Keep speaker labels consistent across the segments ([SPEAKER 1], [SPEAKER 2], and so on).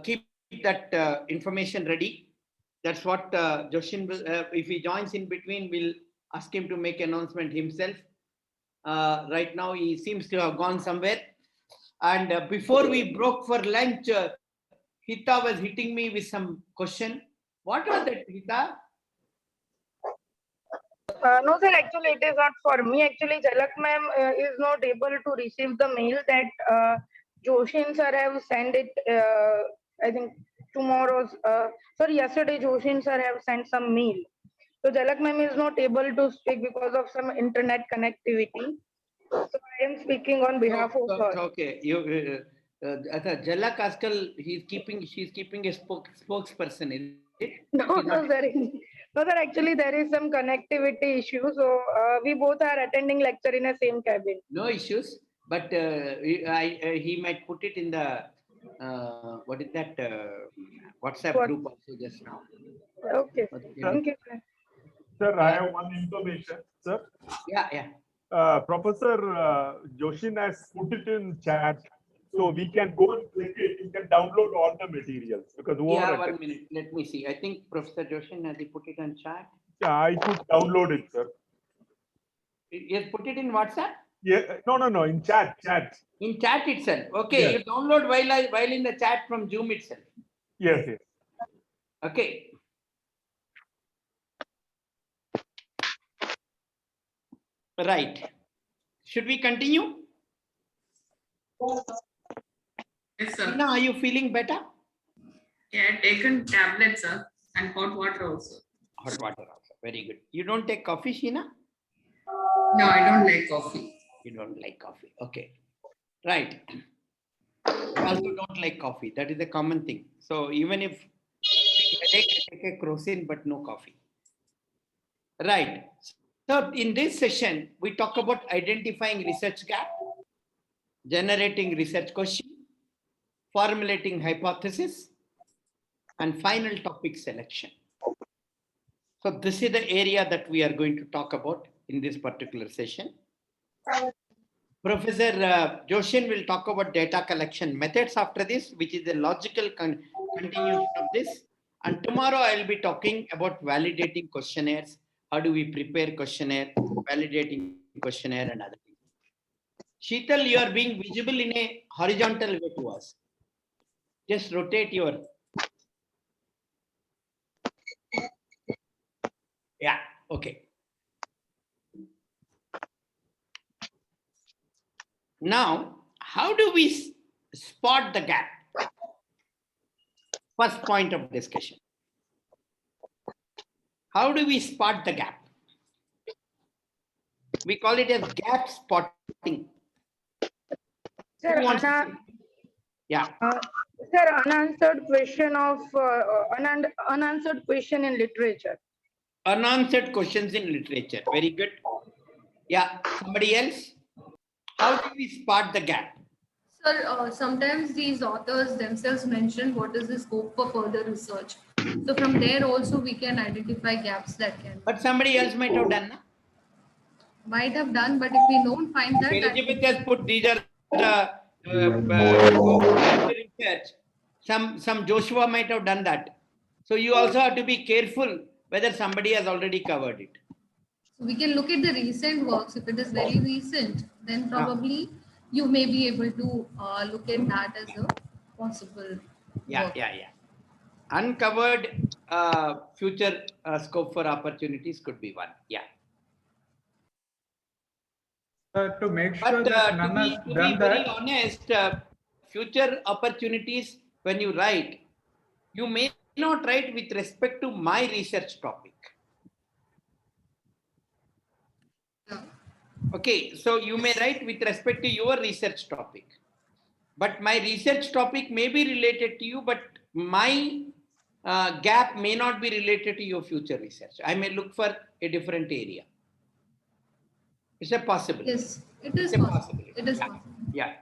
[SPEAKER 1] keep that information ready. That's what Joshin will, if he joins in between, we'll ask him to make announcement himself. Right now, he seems to have gone somewhere. And before we broke for lunch, Hita was hitting me with some question. What was that, Hita?
[SPEAKER 2] No, sir, actually, it is not for me. Actually, Jalak ma'am is not able to receive the mail that Joshin sir have sent it, I think, tomorrow's, sorry, yesterday Joshin sir have sent some mail. So Jalak ma'am is not able to speak because of some internet connectivity. So I am speaking on behalf of her.
[SPEAKER 1] Okay, you, Jalak Askal, she's keeping a spokesperson, is it?
[SPEAKER 2] No, no, sir. No, sir. Actually, there is some connectivity issue. So we both are attending lecture in a same cabin.
[SPEAKER 1] No issues, but he might put it in the what is that WhatsApp
[SPEAKER 2] What?
[SPEAKER 1] group also just now.
[SPEAKER 2] Okay. Thank you, sir.
[SPEAKER 3] Sir, I have one information, sir.
[SPEAKER 1] Yeah.
[SPEAKER 3] Professor Joshin has put it in chat, so we can go and click it. You can download all the materials because
[SPEAKER 1] Yeah, 1 minute. Let me see. I think Professor Joshin has he put it on chat.
[SPEAKER 3] Yeah, I could download it, sir.
[SPEAKER 1] He has put it in WhatsApp.
[SPEAKER 3] Yeah, no, in chat.
[SPEAKER 1] In chat itself. Okay,
[SPEAKER 3] Yes.
[SPEAKER 1] you download while in the chat from Zoom itself.
[SPEAKER 3] Yes.
[SPEAKER 1] Okay. Right. Should we continue?
[SPEAKER 4] Yes, sir.
[SPEAKER 1] Now, are you feeling better?
[SPEAKER 4] Yeah, I've taken tablets, sir, and hot water also.
[SPEAKER 1] Hot water also. Very good. You don't take coffee, Sheena?
[SPEAKER 4] No, I don't like coffee.
[SPEAKER 1] You don't like coffee. Okay. Right. I also don't like coffee. That is a common thing. So even if I take a crocin, but no coffee. Right. So in this session, we talk about identifying research gap, generating research question, formulating hypothesis, and final topic selection. So this is the area that we are going to talk about in this particular session. Professor Joshin will talk about data collection methods after this, which is the logical continuation of this. And tomorrow I'll be talking about validating questionnaires. How do we prepare questionnaire, validating questionnaire and other things. Sheetal, you are being visible in a horizontal way to us. Just rotate your... Yeah, okay. Now, how do we spot the gap? First point of discussion. How do we spot the gap? We call it as gap spotting.
[SPEAKER 2] Sir,
[SPEAKER 1] yeah.
[SPEAKER 2] Sir, unanswered question of unanswered question in literature.
[SPEAKER 1] Unanswered questions in literature. Very good. Yeah. Somebody else? How do we spot the gap?
[SPEAKER 5] Sir, sometimes these authors themselves mention what is the scope for further research. So from there also we can identify gaps that can.
[SPEAKER 1] But somebody else might have done.
[SPEAKER 5] Might have done, but if we don't find that.
[SPEAKER 1] Elizabeth has put these are the research. Some Joshua might have done that. So you also have to be careful whether somebody has already covered it.
[SPEAKER 5] So we can look at the recent works. If it is very recent, then probably you may be able to look at that as a possible.
[SPEAKER 1] Yeah. Uncovered future scope for opportunities could be one. Yeah.
[SPEAKER 6] To make sure that none has done that. To be
[SPEAKER 1] very honest, future opportunities, when you write, you may not write with respect to my research topic. Okay, so you may write with respect to your research topic. But my research topic may be related to you, but my gap may not be related to your future research. I may look for a different area. It's a possibility.
[SPEAKER 5] Yes, it is possible. It is possible.
[SPEAKER 1] Yeah.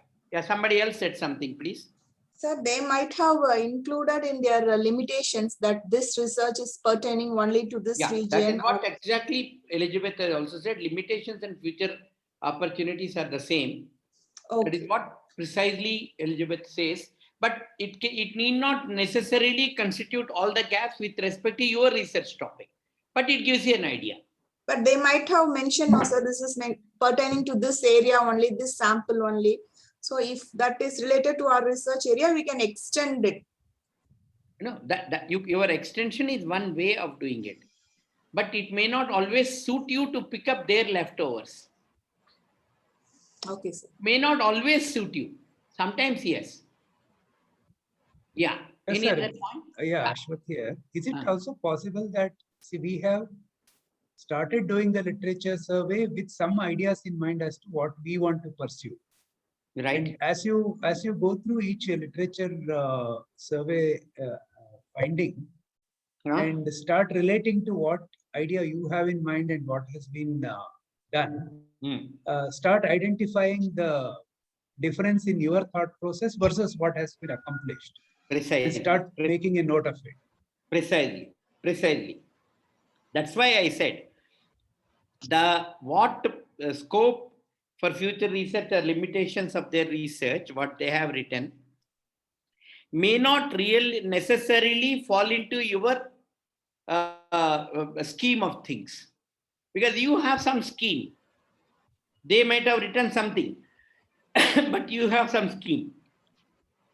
[SPEAKER 1] Somebody else said something, please.
[SPEAKER 7] Sir, they might have included in their limitations that this research is pertaining only to this region.
[SPEAKER 1] That is what exactly Elizabeth has also said. Limitations and future opportunities are the same. Okay. That is what precisely Elizabeth says. but it need not necessarily constitute all the gaps with respect to your research topic, but it gives you an idea.
[SPEAKER 7] But they might have mentioned, no, sir, this is pertaining to this area only, this sample only. So if that is related to our research area, we can extend it.
[SPEAKER 1] Your extension is one way of doing it, but it may not always suit you to pick up their leftovers.
[SPEAKER 7] Okay, sir.
[SPEAKER 1] May not always suit you. Sometimes, yes. Yeah.
[SPEAKER 8] Yes,
[SPEAKER 1] Any
[SPEAKER 8] sir.
[SPEAKER 1] other point?
[SPEAKER 8] Yeah, Ashwath here. Is it
[SPEAKER 1] Ah.
[SPEAKER 8] also possible that, see, we have started doing the literature survey with some ideas in mind as to what we want to pursue?
[SPEAKER 1] Right.
[SPEAKER 8] And as you go through each literature survey finding
[SPEAKER 1] Huh?
[SPEAKER 8] and start relating to what idea you have in mind and what has been done, start identifying the difference in your thought process versus what has been accomplished.
[SPEAKER 1] Precisely.
[SPEAKER 8] And start making a note of it.
[SPEAKER 1] Precisely. That's why I said what scope for future research or limitations of their research, what they have written, may not really necessarily fall into your scheme of things, because you have some scheme. They might have written something, but you have some scheme.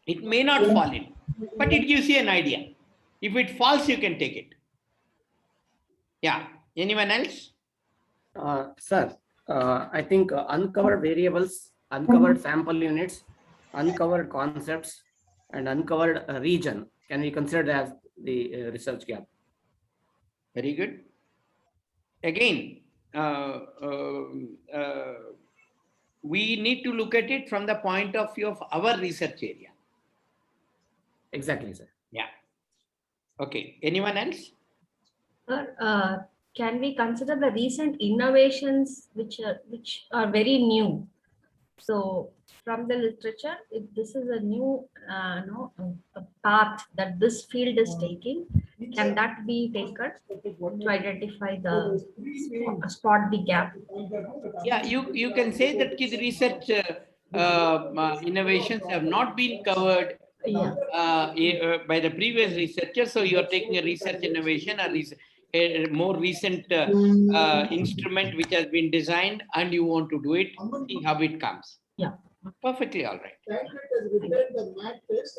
[SPEAKER 1] It may not fall in, but it gives you an idea. If it falls, you can take it. Yeah. Anyone else?
[SPEAKER 9] Sir, I think uncovered variables, uncovered sample units, uncovered concepts, and uncovered region can be considered as the research gap.
[SPEAKER 1] Very good. Again, we need to look at it from the point of view of our research area.
[SPEAKER 9] Exactly, sir.
[SPEAKER 1] Yeah. Okay. Anyone else?
[SPEAKER 10] Sir, can we consider the recent innovations which are very new? So from the literature, if this is a new a path that this field is taking, can that be taken to identify the spot the gap?
[SPEAKER 1] Yeah, you can say that the research innovations have not been covered by the previous researchers. So you are taking a research innovation or a more recent instrument which has been designed, and you want to do it, see how it comes.
[SPEAKER 10] Yeah.
[SPEAKER 1] Perfectly all right.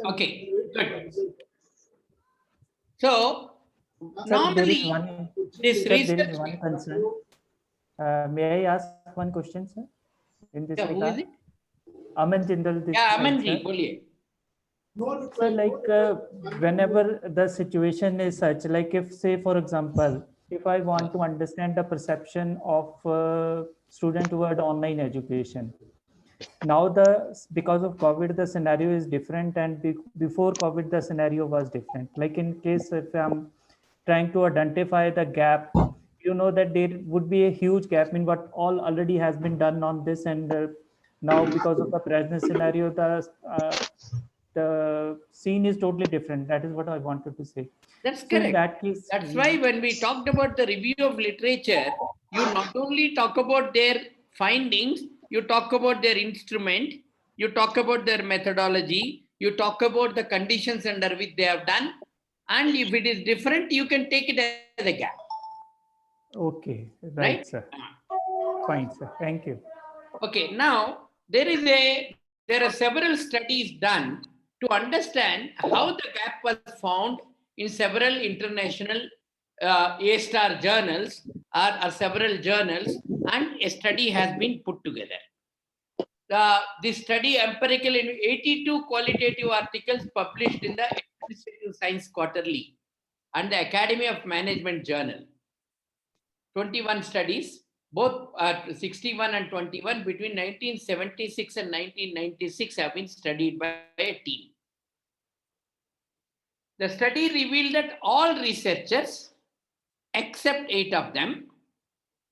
[SPEAKER 1] Okay, good. So normally this
[SPEAKER 11] There
[SPEAKER 1] research.
[SPEAKER 11] is one concern. May I ask one question, sir? In this
[SPEAKER 1] Who is it?
[SPEAKER 11] Aman Jindal.
[SPEAKER 1] Yeah, Amanji, boliye.
[SPEAKER 11] So like whenever the situation is such, like if say for example, if I want to understand the perception of student toward online education, now because of COVID the scenario is different, and before COVID the scenario was different. Like in case if I'm trying to identify the gap, you know that there would be a huge gap in what all already has been done on this, and now because of the present scenario the scene is totally different. That is what I wanted to say.
[SPEAKER 1] That's
[SPEAKER 11] So
[SPEAKER 1] correct.
[SPEAKER 11] in that case,
[SPEAKER 1] That's why when we talked about the review of literature, you not only talk about their findings, you talk about their instrument, you talk about their methodology, you talk about the conditions under which they have done, and if it is different, you can take it as a gap.
[SPEAKER 11] okay, right,
[SPEAKER 1] Right?
[SPEAKER 11] sir. Fine, sir. Thank you.
[SPEAKER 1] Okay, now there are several studies done to understand how the gap was found in several international A-star journals or several journals, and a study has been put together. This study empirical in 82 qualitative articles published in the Administrative Science Quarterly and the Academy of Management Journal. 21 studies, both 61 and 21 between 1976 and 1996 have been studied by a team. The study revealed that all researchers, except 8 of them,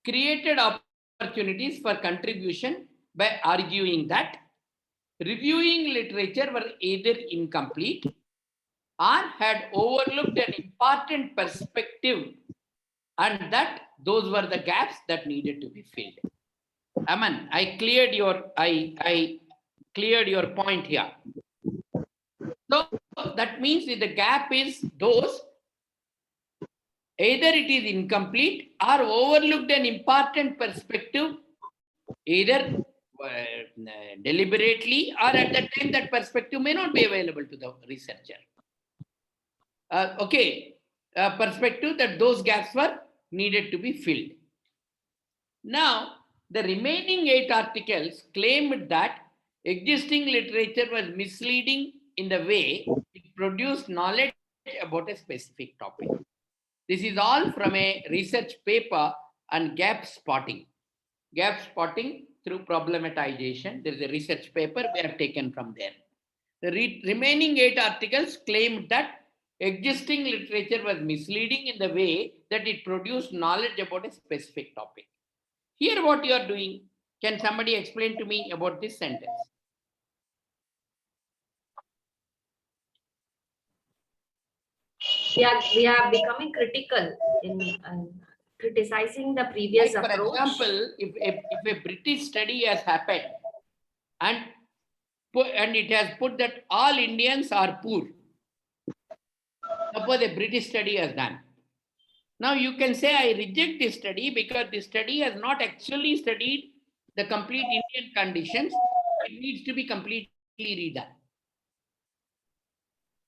[SPEAKER 1] created opportunities for contribution by arguing that reviewing literature were either incomplete or had overlooked an important perspective, and that those were the gaps that needed to be filled. Aman, I cleared your point here. So that means that the gap is those either it is incomplete or overlooked an important perspective, either deliberately or at that time that perspective may not be available to the researcher. Perspective that those gaps were needed to be filled. Now, the remaining 8 articles claimed that existing literature was misleading in the way it produced knowledge about a specific topic. This is all from a research paper on gap spotting. Gap spotting through problematization. There is a research paper we have taken from there. The remaining 8 articles claimed that existing literature was misleading in the way that it produced knowledge about a specific topic. Here what you are doing, can somebody explain to me about this sentence?
[SPEAKER 10] We are becoming critical in criticizing the previous
[SPEAKER 1] Like, for
[SPEAKER 10] approach.
[SPEAKER 1] example, if a British study has happened and it has put that all Indians are poor. Suppose a British study has done. Now you can say I reject this study because this study has not actually studied the complete Indian conditions. It needs to be completely redone.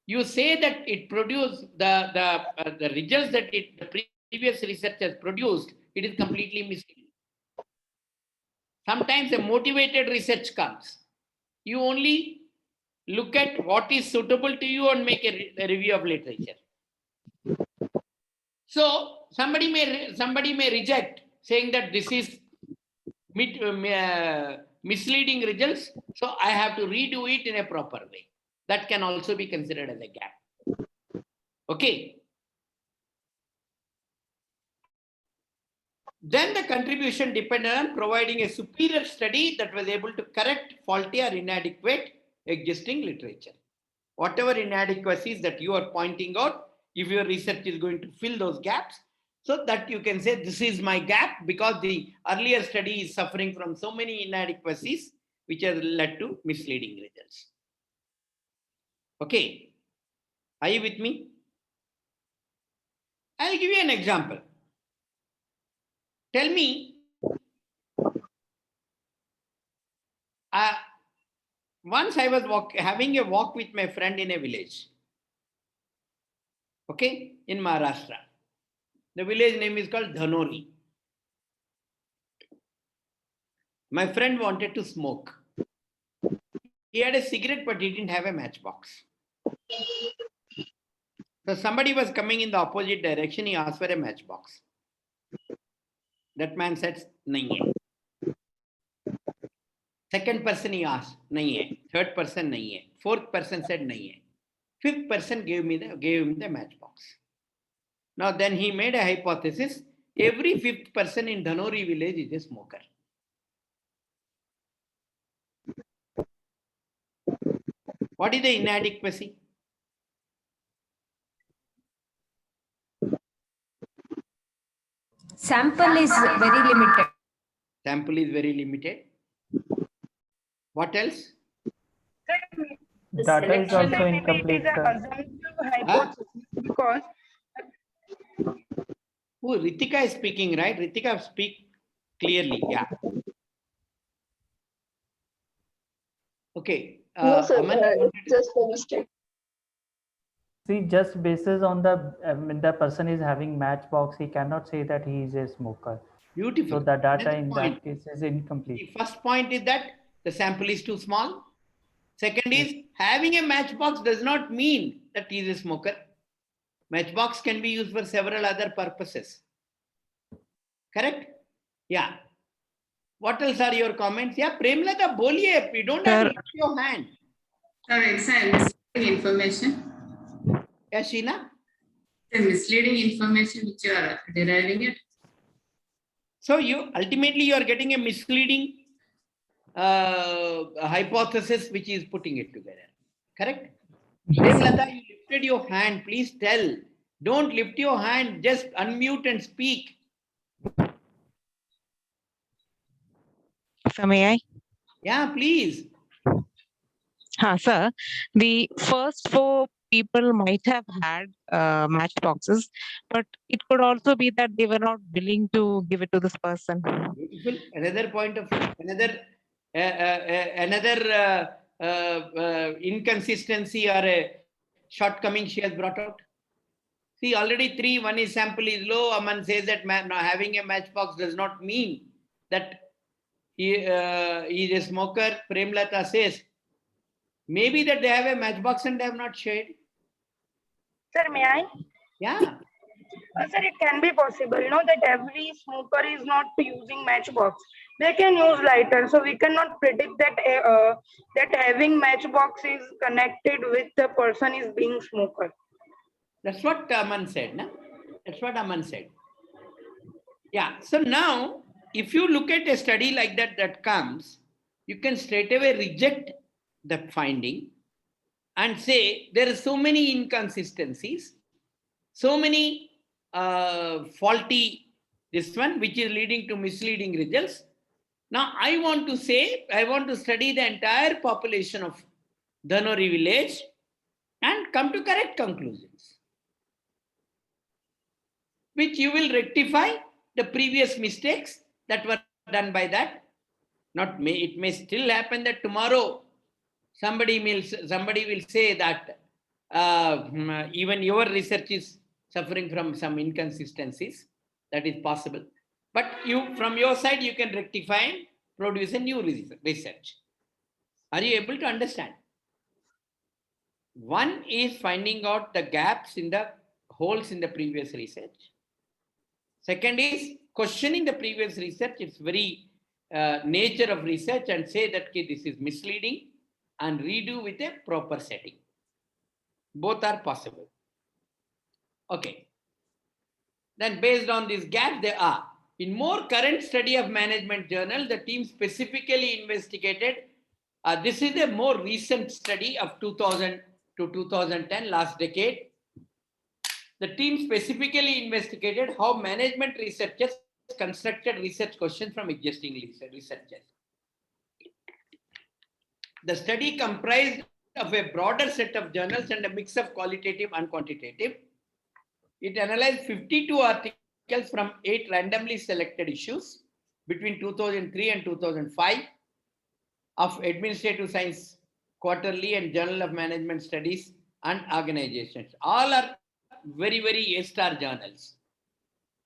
[SPEAKER 1] You say that it produced the results that the previous research has produced, it is completely misleading. Sometimes a motivated research comes. You only look at what is suitable to you and make a review of literature. So somebody may reject, saying that this is misleading results, so I have to redo it in a proper way. That can also be considered as a gap. Okay. Then the contribution depended on providing a superior study that was able to correct faulty or inadequate existing literature. Whatever inadequacies that you are pointing out, if your research is going to fill those gaps, so that you can say this is my gap because the earlier study is suffering from so many inadequacies which has led to misleading results. Okay, are you with me? I'll give you an example. Tell me, once I was having a walk with my friend in a village, okay, in Maharashtra. The village name is called Dhanori. My friend wanted to smoke. He had a cigarette, but he didn't have a matchbox. So somebody was coming in the opposite direction. He asked for a matchbox. That man said, nahi hai. Second person he asked, nahi hai. Third person, nahi hai. Fourth person said, nahi hai. Fifth person gave him the matchbox. Now then he made a hypothesis. Every fifth person in Dhanori village is a smoker. What is the inadequacy?
[SPEAKER 10] Sample is very limited.
[SPEAKER 1] Sample is very limited. What else?
[SPEAKER 11] Data is also incomplete, sir.
[SPEAKER 2] Because
[SPEAKER 1] who Ritika is speaking, right? Ritika, speak clearly. Yeah. Okay.
[SPEAKER 12] No, sir,
[SPEAKER 1] Aman,
[SPEAKER 12] just a mistake.
[SPEAKER 11] See, just basis on the person is having matchbox, he cannot say that he is a smoker.
[SPEAKER 1] Beautiful.
[SPEAKER 11] So the data
[SPEAKER 1] Next
[SPEAKER 11] in
[SPEAKER 1] point.
[SPEAKER 11] that case is incomplete.
[SPEAKER 1] The first point is that the sample is too small. Second is having a matchbox does not mean that he is a smoker. Matchbox can be used for several other purposes. Correct? Yeah. What else are your comments? Yeah, Premlata, boliye. You don't have to lift your hand.
[SPEAKER 4] Sorry, it's misleading information.
[SPEAKER 1] Yeah, Sheena?
[SPEAKER 4] The misleading information which you are deriving it.
[SPEAKER 1] So ultimately you are getting a misleading hypothesis which is putting it together. Correct? Premlata, you lifted your hand. Please tell. Don't lift your hand. Just unmute and speak.
[SPEAKER 13] So may I?
[SPEAKER 1] Yeah, please.
[SPEAKER 12] Sir, the first four people might have had matchboxes, but it could also be that they were not willing to give it to this person.
[SPEAKER 1] Beautiful. Another point of another inconsistency or a shortcoming she has brought out. See, already three. One is sample is low. Aman says that having a matchbox does not mean that he is a smoker. Premlata says maybe that they have a matchbox and they have not shared.
[SPEAKER 2] Sir, may I?
[SPEAKER 1] Yeah.
[SPEAKER 2] Sir, it can be possible, that every smoker is not using matchbox. They can use lighter, so we cannot predict that that having matchbox is connected with the person is being smoker.
[SPEAKER 1] That's what Aman said, no? That's what Aman said. Yeah. So now, if you look at a study like that comes, you can straight away reject the finding and say there are so many inconsistencies, so many faulty this one, which is leading to misleading results. Now, I want to study the entire population of Dhanori village and come to correct conclusions, which you will rectify the previous mistakes that were done by that. It may still happen that tomorrow somebody will say that even your research is suffering from some inconsistencies. That is possible. But from your side, you can rectify and produce a new research. Are you able to understand? One is finding out the gaps in the holes in the previous research. Second is questioning the previous research. It's very nature of research, and say that okay, this is misleading, and redo with a proper setting. Both are possible. Okay. Then based on these gaps, they are. In more current study of management journal, the team specifically investigated, this is a more recent study of 2000 to 2010, last decade. The team specifically investigated how management researchers constructed research questions from existing researchers. The study comprised of a broader set of journals and a mix of qualitative and quantitative. It analyzed 52 articles from 8 randomly selected issues between 2003 and 2005 of Administrative Science Quarterly and Journal of Management Studies and Organizations. All are very, very A-star journals.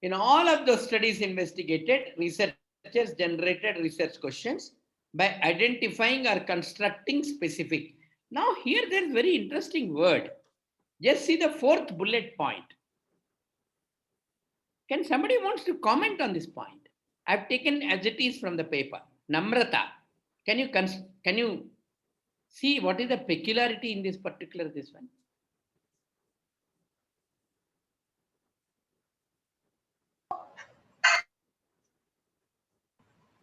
[SPEAKER 1] In all of those studies investigated, researchers generated research questions by identifying or constructing specific. Now here there's very interesting word. Just see the 4th bullet point. Can somebody wants to comment on this point? I've taken as it is from the paper. Namrata, can you see what is the peculiarity in this particular this one?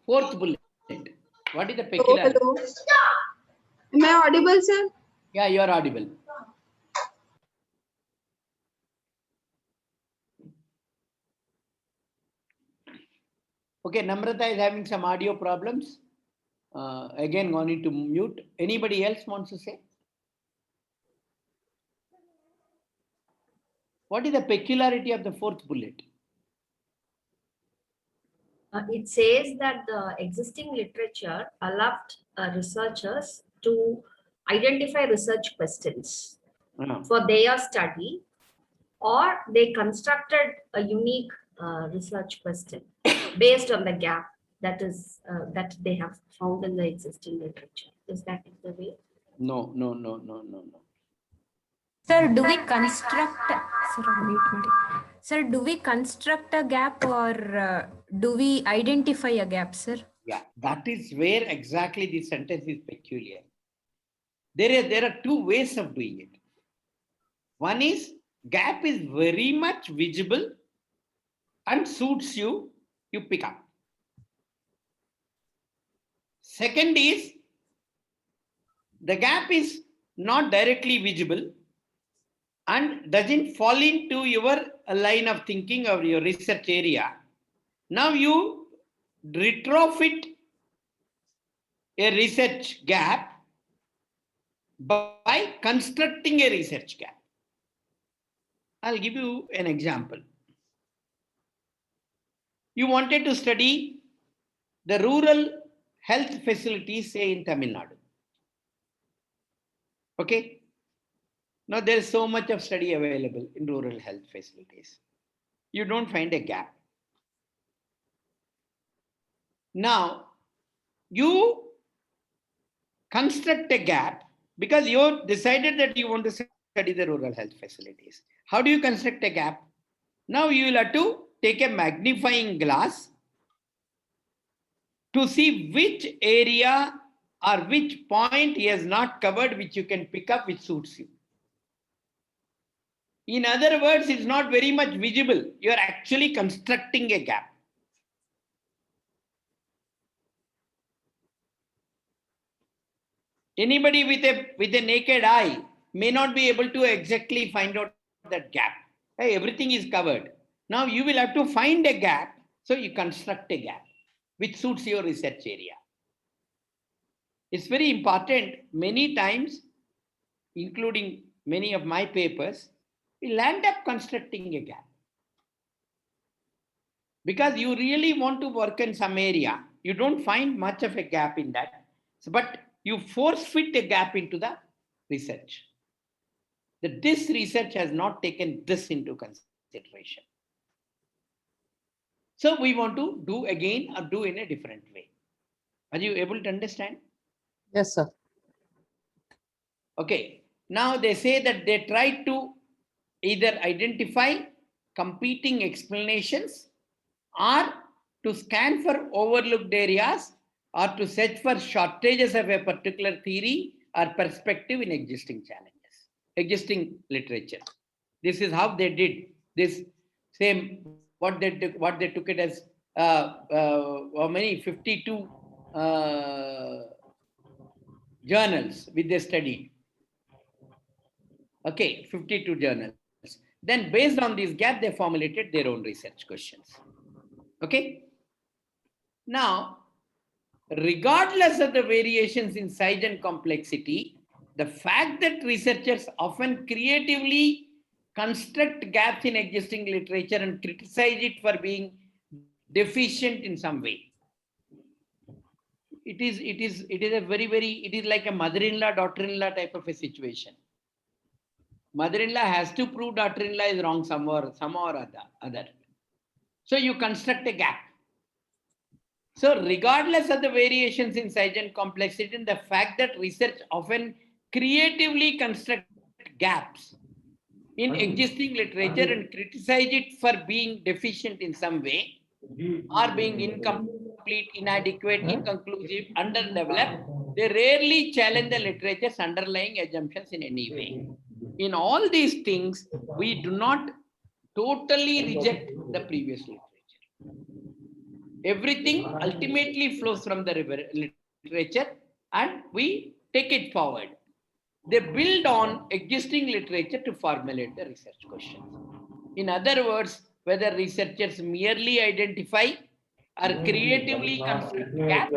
[SPEAKER 1] Fourth bullet. What is the peculiarity?
[SPEAKER 7] Hello. Am I audible, sir?
[SPEAKER 1] Yeah, you are audible. Okay, Namrata is having some audio problems. Again, wanting to mute. Anybody else wants to say? What is the peculiarity of the 4th bullet?
[SPEAKER 10] It says that the existing literature allowed researchers to identify research questions for their study, or they constructed a unique research question based on the gap that they have found in the existing literature. Is that the way?
[SPEAKER 1] No.
[SPEAKER 13] Sir, do we construct? Sir, do we construct a gap, or do we identify a gap, sir?
[SPEAKER 1] Yeah, that is where exactly this sentence is peculiar. There are 2 ways of doing it. One is gap is very much visible and suits you, you pick up. Second is the gap is not directly visible and doesn't fall into your line of thinking or your research area. Now you retrofit a research gap by constructing a research gap. I'll give you an example. You wanted to study the rural health facilities, say in Tamil Nadu. Okay. Now there is so much of study available in rural health facilities. You don't find a gap. Now you construct a gap because you decided that you want to study the rural health facilities. How do you construct a gap? Now you will have to take a magnifying glass to see which area or which point he has not covered, which you can pick up, which suits you. In other words, it's not very much visible. You are actually constructing a gap. Anybody with a naked eye may not be able to exactly find out that gap. Hey, everything is covered. Now you will have to find a gap, so you construct a gap which suits your research area. It's very important. Many times, including many of my papers, we'll end up constructing a gap. Because you really want to work in some area, you don't find much of a gap in that, but you force fit a gap into the research. That this research has not taken this into consideration. So we want to do again or do in a different way. Are you able to understand?
[SPEAKER 14] Yes, sir.
[SPEAKER 1] Okay. Now they say that they try to either identify competing explanations or to scan for overlooked areas or to search for shortages of a particular theory or perspective in existing challenges, existing literature. This is how they did this same, what they took it as how many 52 journals which they studied. Okay, 52 journals. Then based on this gap, they formulated their own research questions. Okay. Now, regardless of the variations in size and complexity, the fact that researchers often creatively construct gaps in existing literature and criticize it for being deficient in some way. It is like a mother-in-law, daughter-in-law type of a situation. Mother-in-law has to prove daughter-in-law is wrong somewhere or other. So you construct a gap. So regardless of the variations in size and complexity, and the fact that research often creatively construct gaps in existing literature and criticize it for being deficient in some way, or being incomplete, inadequate, inconclusive, underdeveloped, they rarely challenge the literature's underlying assumptions in any way. In all these things, we do not totally reject the previous literature. Everything ultimately flows from the literature and we take it forward. They build on existing literature to formulate the research questions. In other words, whether researchers merely identify or creatively construct gaps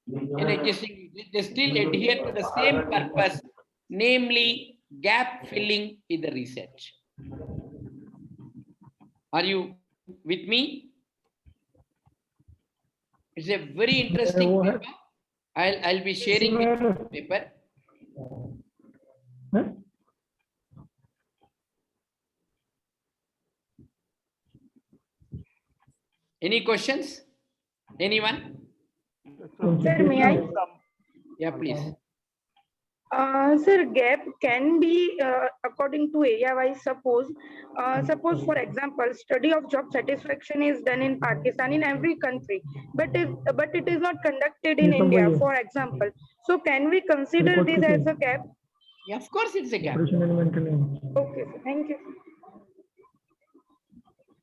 [SPEAKER 1] in existing, they still adhere to the same purpose, namely gap filling in the research. Are you with me? It's a very interesting paper. I'll be sharing the paper. Any questions? Anyone?
[SPEAKER 2] Sir, may I?
[SPEAKER 1] Yeah, please.
[SPEAKER 2] Sir, gap can be according to area wise. Suppose for example, study of job satisfaction is done in Pakistan, in every country, but it is not conducted in India, for example. So can we consider this as a gap?
[SPEAKER 1] Yeah, of course it's a gap.
[SPEAKER 2] Okay, thank you.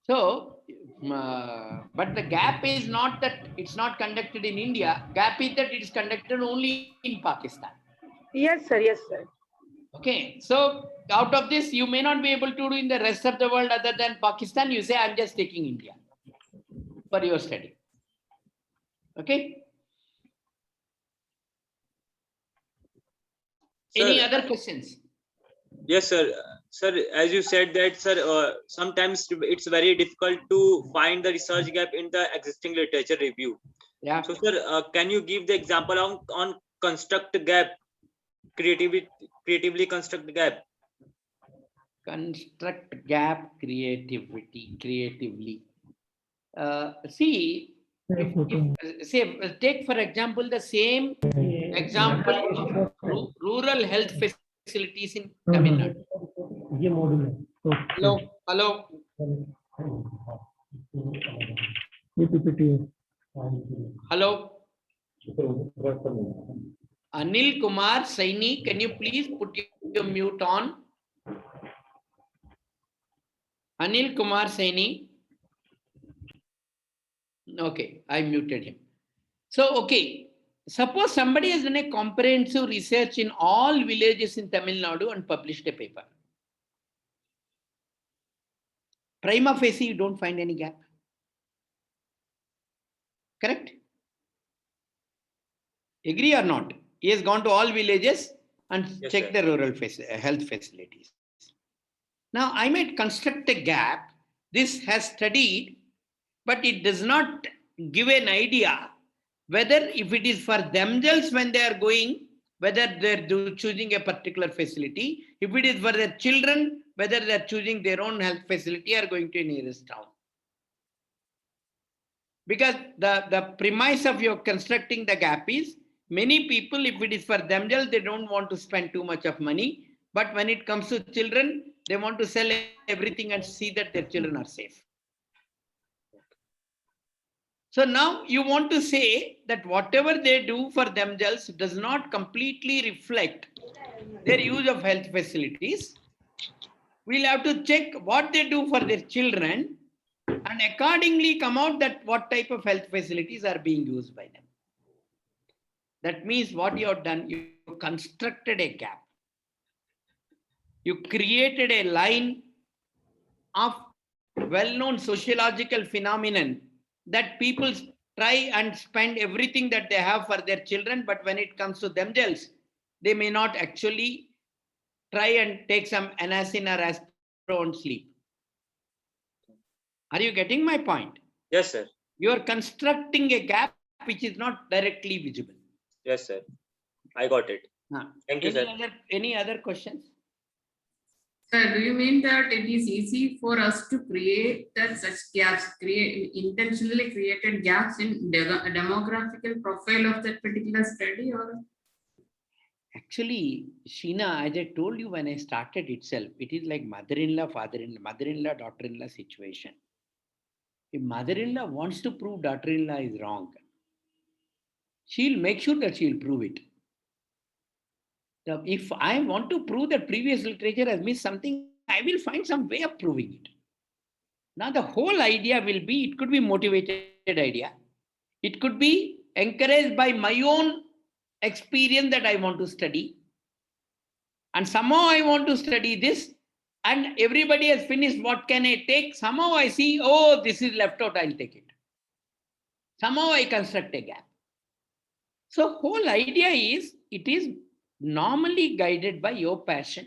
[SPEAKER 1] So, but the gap is not that it's not conducted in India. Gap is that it is conducted only in Pakistan.
[SPEAKER 2] Yes, sir. Yes, sir.
[SPEAKER 1] Okay, so out of this, you may not be able to do in the rest of the world other than Pakistan. You say, I'm just taking India for your study. Okay. Any
[SPEAKER 14] Sir,
[SPEAKER 1] other questions?
[SPEAKER 14] yes, sir. Sir, as you said that, sir, sometimes it's very difficult to find the research gap in the existing literature review.
[SPEAKER 1] Yeah.
[SPEAKER 14] So, sir, can you give the example on construct gap, creatively construct gap?
[SPEAKER 1] Construct gap creatively. See, say, take for example the same example of rural health facilities in Tamil Nadu. Hello, hello. Hello. Anil Kumar Saini, can you please put your mute on? Anil Kumar Saini. Okay, I muted him. So, okay. Suppose somebody has done a comprehensive research in all villages in Tamil Nadu and published a paper. Prima facie, you don't find any gap. Correct? Agree or not? He has gone to all villages and checked the rural health facilities. Now, I might construct a gap. This has studied, but it does not give an idea whether if it is for themselves when they are going, whether they're choosing a particular facility, if it is for their children, whether they're choosing their own health facility or going to a nearest town. Because the premise of your constructing the gap is, many people, if it is for themselves, they don't want to spend too much of money. But when it comes to children, they want to sell everything and see that their children are safe. So now you want to say that whatever they do for themselves does not completely reflect their use of health facilities. We'll have to check what they do for their children and accordingly come out that what type of health facilities are being used by them. That means what you have done, you constructed a gap. You created a line of well-known sociological phenomenon that people try and spend everything that they have for their children, but when it comes to themselves, they may not actually try and take some anacin or aspirin and sleep. Are you getting my point?
[SPEAKER 14] Yes, sir.
[SPEAKER 1] You are constructing a gap which is not directly visible.
[SPEAKER 14] Yes, sir. I got it. Thank you, sir.
[SPEAKER 1] Any other questions?
[SPEAKER 4] Sir, do you mean that it is easy for us to create that such gaps, intentionally created gaps in demographical profile of that particular study, or?
[SPEAKER 1] Actually, Sheena, as I told you when I started itself, it is like mother-in-law, father-in-law, mother-in-law, daughter-in-law situation. If mother-in-law wants to prove daughter-in-law is wrong, she'll make sure that she'll prove it. Now, if I want to prove that previous literature has missed something, I will find some way of proving it. Now, the whole idea will be, it could be motivated idea. It could be encouraged by my own experience that I want to study. And somehow I want to study this, and everybody has finished, what can I take? Somehow I see, oh, this is left out, I'll take it. Somehow I construct a gap. So whole idea is, it is normally guided by your passion,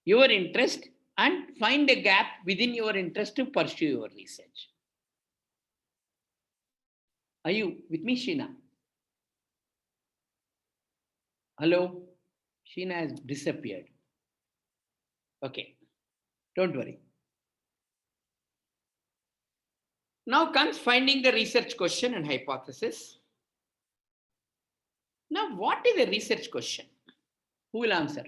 [SPEAKER 1] your interest, and find a gap within your interest to pursue your research. Are you with me, Sheena? Hello? Sheena has disappeared. Okay, don't worry. Now comes finding the research question and hypothesis. Now, what is a research question? Who will answer?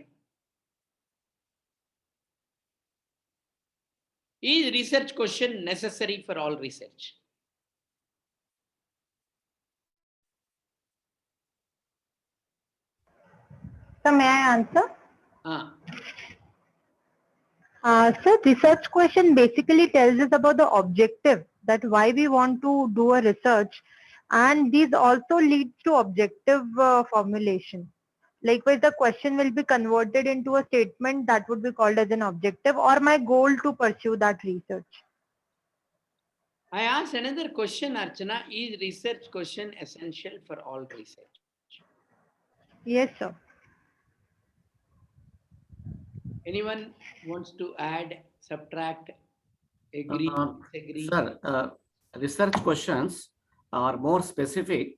[SPEAKER 1] Is research question necessary for all research?
[SPEAKER 15] So may I answer?
[SPEAKER 1] Sir,
[SPEAKER 15] research question basically tells us about the objective, that why we want to do a research, and these also lead to objective formulation. Likewise, the question will be converted into a statement that would be called as an objective or my goal to pursue that research.
[SPEAKER 1] I asked another question, Archana. Is research question essential for all research?
[SPEAKER 15] Yes, sir.
[SPEAKER 1] Anyone wants to add, subtract, agree, disagree?
[SPEAKER 9] Sir, research questions are more specific,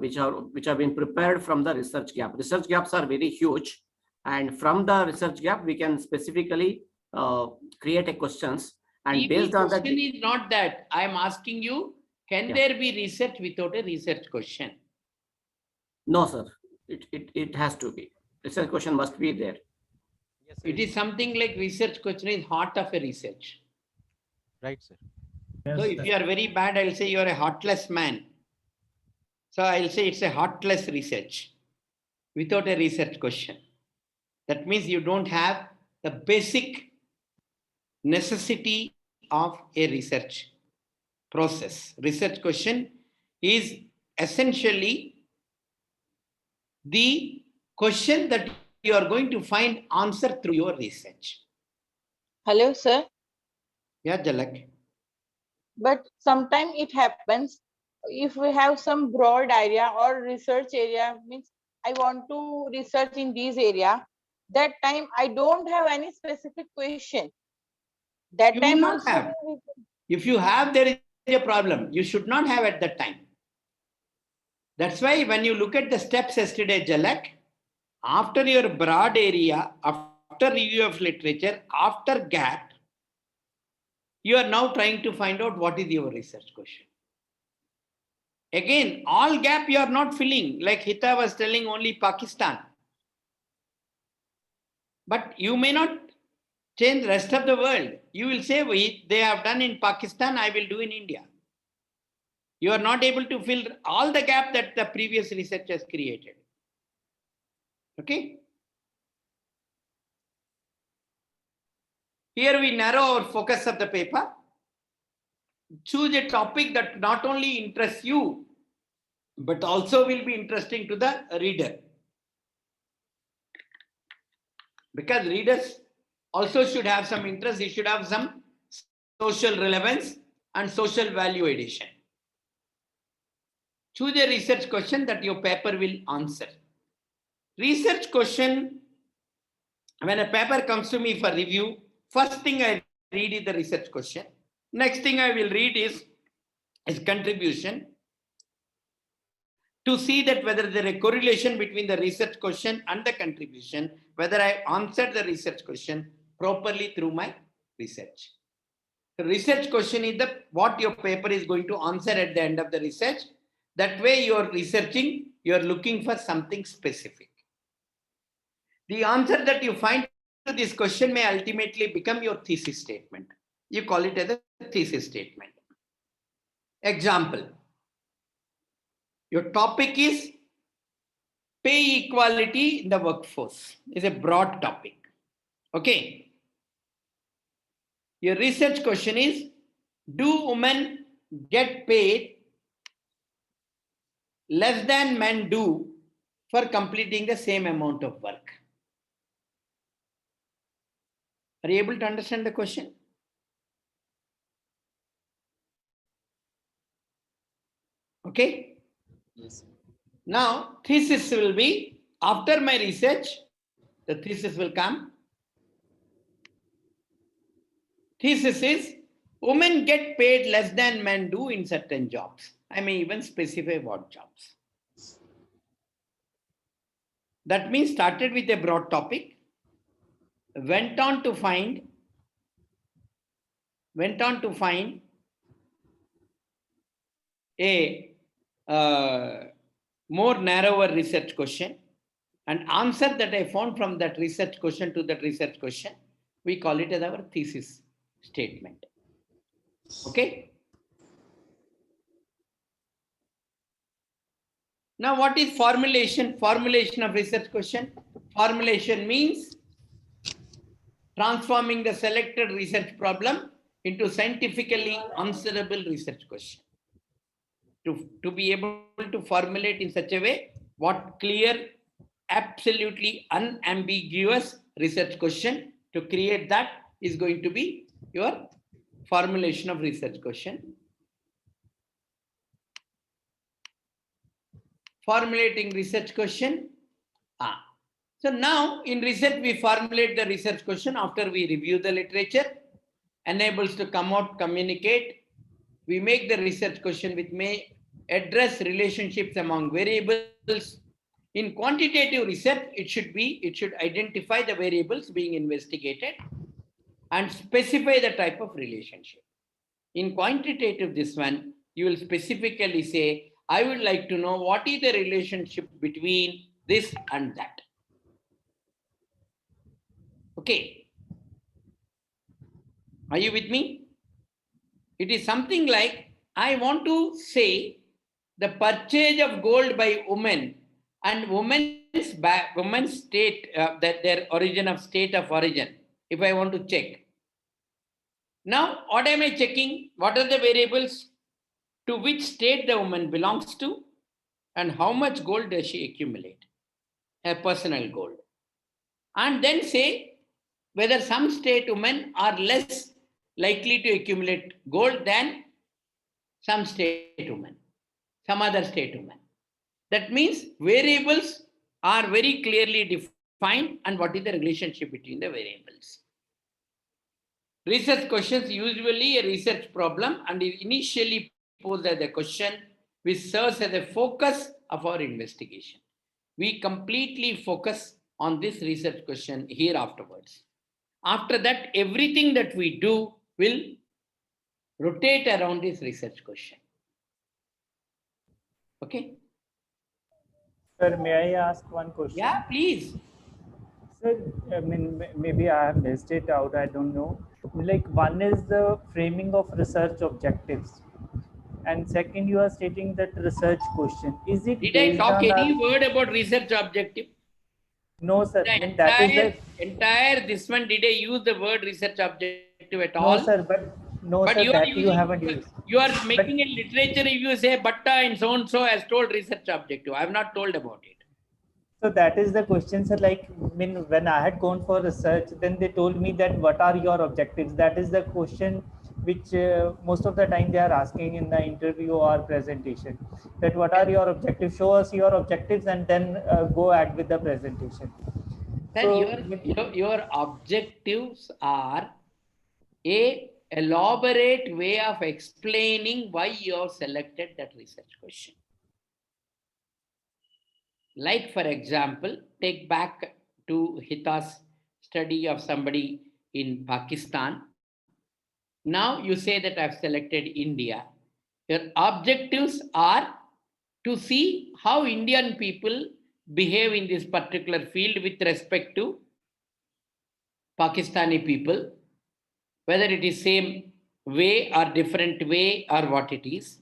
[SPEAKER 9] which have been prepared from the research gap. Research gaps are very huge, and from the research gap we can specifically create a questions, and
[SPEAKER 1] The
[SPEAKER 9] based on that.
[SPEAKER 1] question is not that. I am asking you, can
[SPEAKER 9] Yeah.
[SPEAKER 1] there be research without a research question?
[SPEAKER 9] No, sir. It has to be. Research question must be there.
[SPEAKER 1] It is something like research question is heart of a research.
[SPEAKER 16] Right, sir.
[SPEAKER 1] So if you are very bad, I'll say you are a heartless man. So I'll say it's a heartless research without a research question. That means you don't have the basic necessity of a research process. Research question is essentially the question that you are going to find answer through your research.
[SPEAKER 17] Hello, sir.
[SPEAKER 1] Yeah, Jalak.
[SPEAKER 17] But sometimes it happens if we have some broad area or research area, means I want to research in this area. That time I don't have any specific question. That
[SPEAKER 1] You
[SPEAKER 17] time
[SPEAKER 1] will not
[SPEAKER 17] also.
[SPEAKER 1] have. If you have, there is a problem. You should not have at that time. That's why when you look at the steps yesterday, Jalak, after your broad area, after review of literature, after gap, you are now trying to find out what is your research question. Again, all gap you are not filling, like Hita was telling only Pakistan. But you may not change the rest of the world. You will say, they have done in Pakistan, I will do in India. You are not able to fill all the gap that the previous research has created. Okay? Here we narrow our focus of the paper. Choose a topic that not only interests you, but also will be interesting to the reader. Because readers also should have some interest. They should have some social relevance and social value addition. Choose a research question that your paper will answer. Research question, when a paper comes to me for review, first thing I read is the research question. Next thing I will read is contribution, to see that whether there is a correlation between the research question and the contribution, whether I answered the research question properly through my research. The research question is what your paper is going to answer at the end of the research. That way you are researching, you are looking for something specific. The answer that you find to this question may ultimately become your thesis statement. You call it as a thesis statement. Example. Your topic is pay equality in the workforce. It's a broad topic. Okay. Your research question is, do women get paid less than men do for completing the same amount of work? Are you able to understand the question? Okay.
[SPEAKER 16] Yes.
[SPEAKER 1] Now, thesis will be, after my research, the thesis will come. Thesis is, women get paid less than men do in certain jobs. I may even specify what jobs. That means started with a broad topic, went on to find a more narrower research question, and answer that I found from that research question to that research question, we call it as our thesis statement. Okay. Now, what is formulation? Formulation of research question. Formulation means transforming the selected research problem into scientifically answerable research question. To be able to formulate in such a way, what clear, absolutely unambiguous research question, to create that is going to be your formulation of research question. Formulating research question. So now in research, we formulate the research question after we review the literature, enables to come out, communicate. We make the research question which may address relationships among variables. In quantitative research, it should identify the variables being investigated and specify the type of relationship. In quantitative, this one, you will specifically say, I would like to know what is the relationship between this and that. Okay. Are you with me? It is something like, I want to say the purchase of gold by women and women's state, that their origin of state of origin, if I want to check. Now, what am I checking? What are the variables? To which state the woman belongs to and how much gold does she accumulate? Her personal gold. And then say whether some state women are less likely to accumulate gold than some state women, some other state women. That means variables are very clearly defined and what is the relationship between the variables. Research questions usually a research problem and is initially posed as a question which serves as a focus of our investigation. We completely focus on this research question here afterwards. After that, everything that we do will rotate around this research question. Okay?
[SPEAKER 11] Sir, may I ask one question?
[SPEAKER 1] Yeah, please.
[SPEAKER 11] Sir, I mean, maybe I have missed it out, I don't know. Like, one is the framing of research objectives. And second, you are stating that research question. Is it
[SPEAKER 1] Did I
[SPEAKER 11] based
[SPEAKER 1] talk
[SPEAKER 11] on
[SPEAKER 1] any
[SPEAKER 11] our...
[SPEAKER 1] word about research objective?
[SPEAKER 11] No, sir.
[SPEAKER 1] The
[SPEAKER 11] And that is
[SPEAKER 1] entire this one, did I use the word research objective at
[SPEAKER 11] no,
[SPEAKER 1] all?
[SPEAKER 11] sir, but sir, you haven't used.
[SPEAKER 1] You are making a literature review, say Bhatta and so and so has told research objective. I have not told about it.
[SPEAKER 11] So that is the question, sir. Like, when I had gone for research, then they told me that what are your objectives? That is the question which most of the time they are asking in the interview or presentation. That what are your objectives? Show us your objectives and then go ahead with the presentation.
[SPEAKER 1] Sir,
[SPEAKER 11] So,
[SPEAKER 1] your objectives are a elaborate way of explaining why you have selected that research question. Like, for example, take back to Hita's study of somebody in Pakistan. Now you say that I've selected India. Your objectives are to see how Indian people behave in this particular field with respect to Pakistani people, whether it is same way or different way or what it is.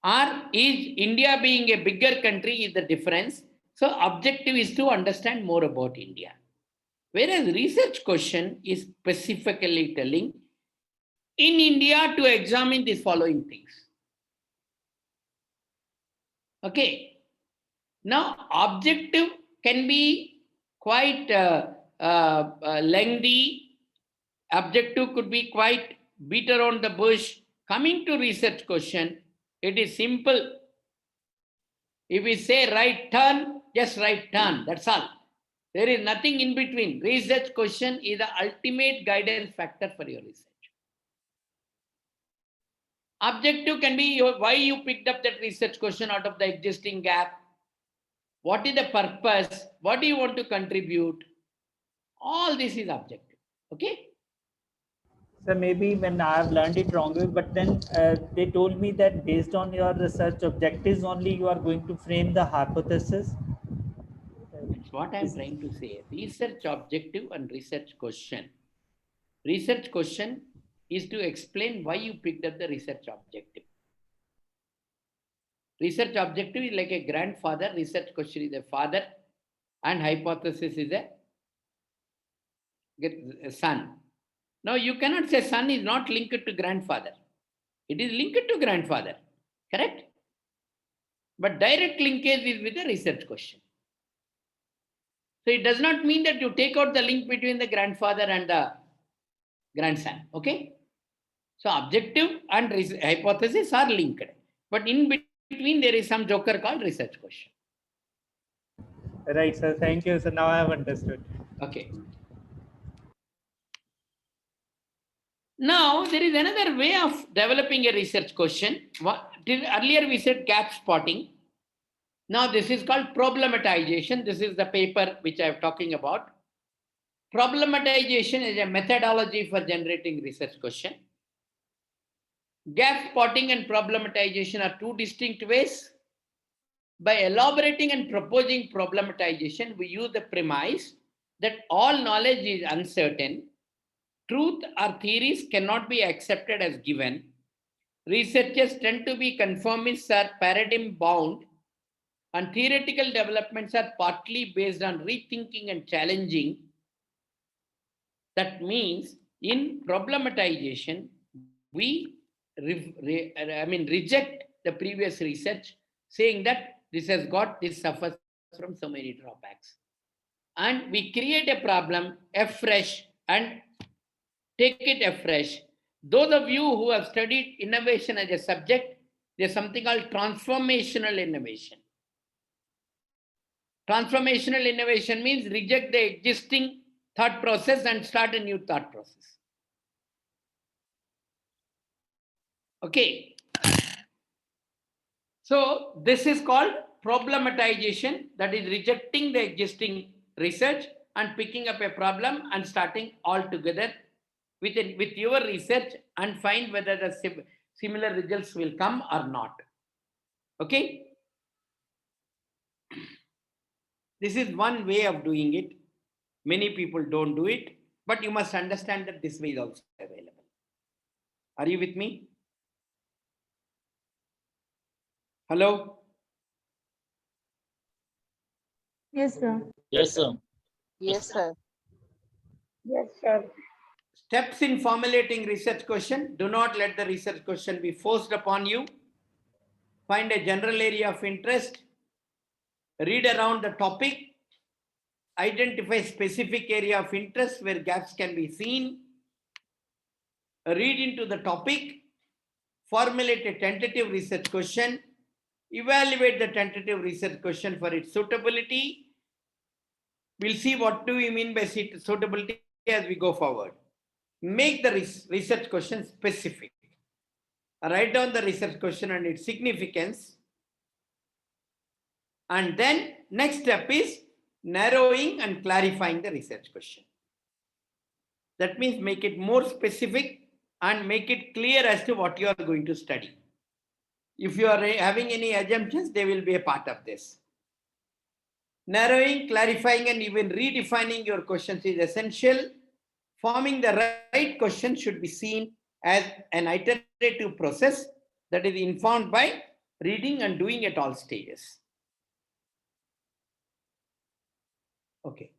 [SPEAKER 1] Or is India being a bigger country is the difference. So objective is to understand more about India. Whereas research question is specifically telling in India to examine these following things. Okay. Now objective can be quite lengthy. Objective could be quite beat around the bush. Coming to research question, it is simple. If we say right turn, just right turn, that's all. There is nothing in between. Research question is the ultimate guidance factor for your research. Objective can be why you picked up that research question out of the existing gap. What is the purpose? What do you want to contribute? All this is objective. Okay?
[SPEAKER 11] so maybe when I have learned it wrongly, but then they told me that based on your research objectives only, you are going to frame the hypothesis.
[SPEAKER 1] That's what I'm trying to say. Research objective and research question. Research question is to explain why you picked up the research objective. Research objective is like a grandfather, research question is a father, and hypothesis is a son. Now you cannot say son is not linked to grandfather. It is linked to grandfather, correct? But direct linkage is with a research question. So it does not mean that you take out the link between the grandfather and the grandson, okay? So objective and hypothesis are linked. But in between there is some joker called research question.
[SPEAKER 11] Right, sir. Thank you. So now I have understood.
[SPEAKER 1] Okay. Now, there is another way of developing a research question. Earlier we said gap spotting. Now this is called problematization. This is the paper which I am talking about. Problematization is a methodology for generating research question. Gap spotting and problematization are two distinct ways. By elaborating and proposing problematization, we use the premise that all knowledge is uncertain. Truth or theories cannot be accepted as given. Researchers tend to be conformists or paradigm bound, and theoretical developments are partly based on rethinking and challenging. That means in problematization, we reject the previous research, saying that this suffers from so many drawbacks. And we create a problem afresh and take it afresh. Those of you who have studied innovation as a subject, there's something called transformational innovation. Transformational innovation means reject the existing thought process and start a new thought process. Okay. So this is called problematization, that is rejecting the existing research and picking up a problem and starting all together with your research and find whether the similar results will come or not. Okay. This is one way of doing it. Many people don't do it, but you must understand that this way is also available. Are you with me? Hello?
[SPEAKER 17] Yes, sir.
[SPEAKER 16] Yes, sir.
[SPEAKER 17] Yes, sir.
[SPEAKER 2] Yes, sir.
[SPEAKER 1] Steps in formulating research question. Do not let the research question be forced upon you. Find a general area of interest. Read around the topic. Identify specific area of interest where gaps can be seen. Read into the topic. Formulate a tentative research question. Evaluate the tentative research question for its suitability. We'll see what do we mean by suitability as we go forward. Make the research question specific. Write down the research question and its significance. And then next step is narrowing and clarifying the research question. That means make it more specific and make it clear as to what you are going to study. If you are having any assumptions, they will be a part of this. Narrowing, clarifying, and even redefining your questions is essential. Forming the right question should be seen as an iterative process that is informed by reading and doing at all stages. Okay.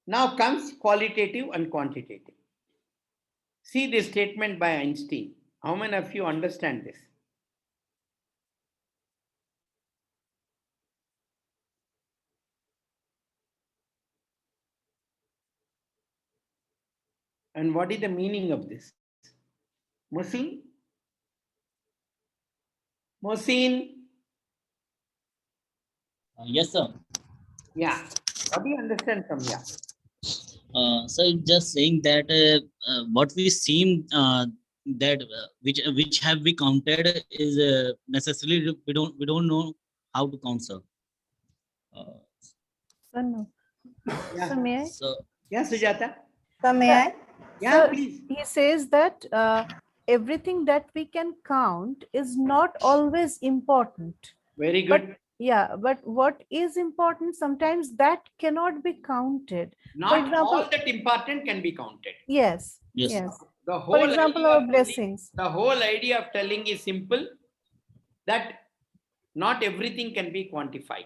[SPEAKER 1] Now comes qualitative and quantitative. See this statement by Einstein. How many of you understand this? And what is the meaning of this? Mohsin? Mohsin?
[SPEAKER 16] Yes, sir.
[SPEAKER 1] Yeah. What do you understand from here?
[SPEAKER 16] So just saying that what we seem that which have we counted is necessarily we don't know how to count, sir.
[SPEAKER 18] Sir, no.
[SPEAKER 1] Yeah.
[SPEAKER 18] So may I?
[SPEAKER 16] So
[SPEAKER 1] yeah, Sujata.
[SPEAKER 18] So may I?
[SPEAKER 1] Yeah,
[SPEAKER 18] Sir,
[SPEAKER 1] please.
[SPEAKER 18] He says that everything that we can count is not always important.
[SPEAKER 1] Very good.
[SPEAKER 18] But what is important, sometimes that cannot be counted.
[SPEAKER 1] Not
[SPEAKER 18] For example,
[SPEAKER 1] all that important can be counted.
[SPEAKER 18] yes.
[SPEAKER 16] Yes.
[SPEAKER 18] Yes.
[SPEAKER 1] The whole
[SPEAKER 18] For example,
[SPEAKER 1] idea
[SPEAKER 18] our
[SPEAKER 1] of
[SPEAKER 18] blessings.
[SPEAKER 1] the whole idea of telling is simple, that not everything can be quantified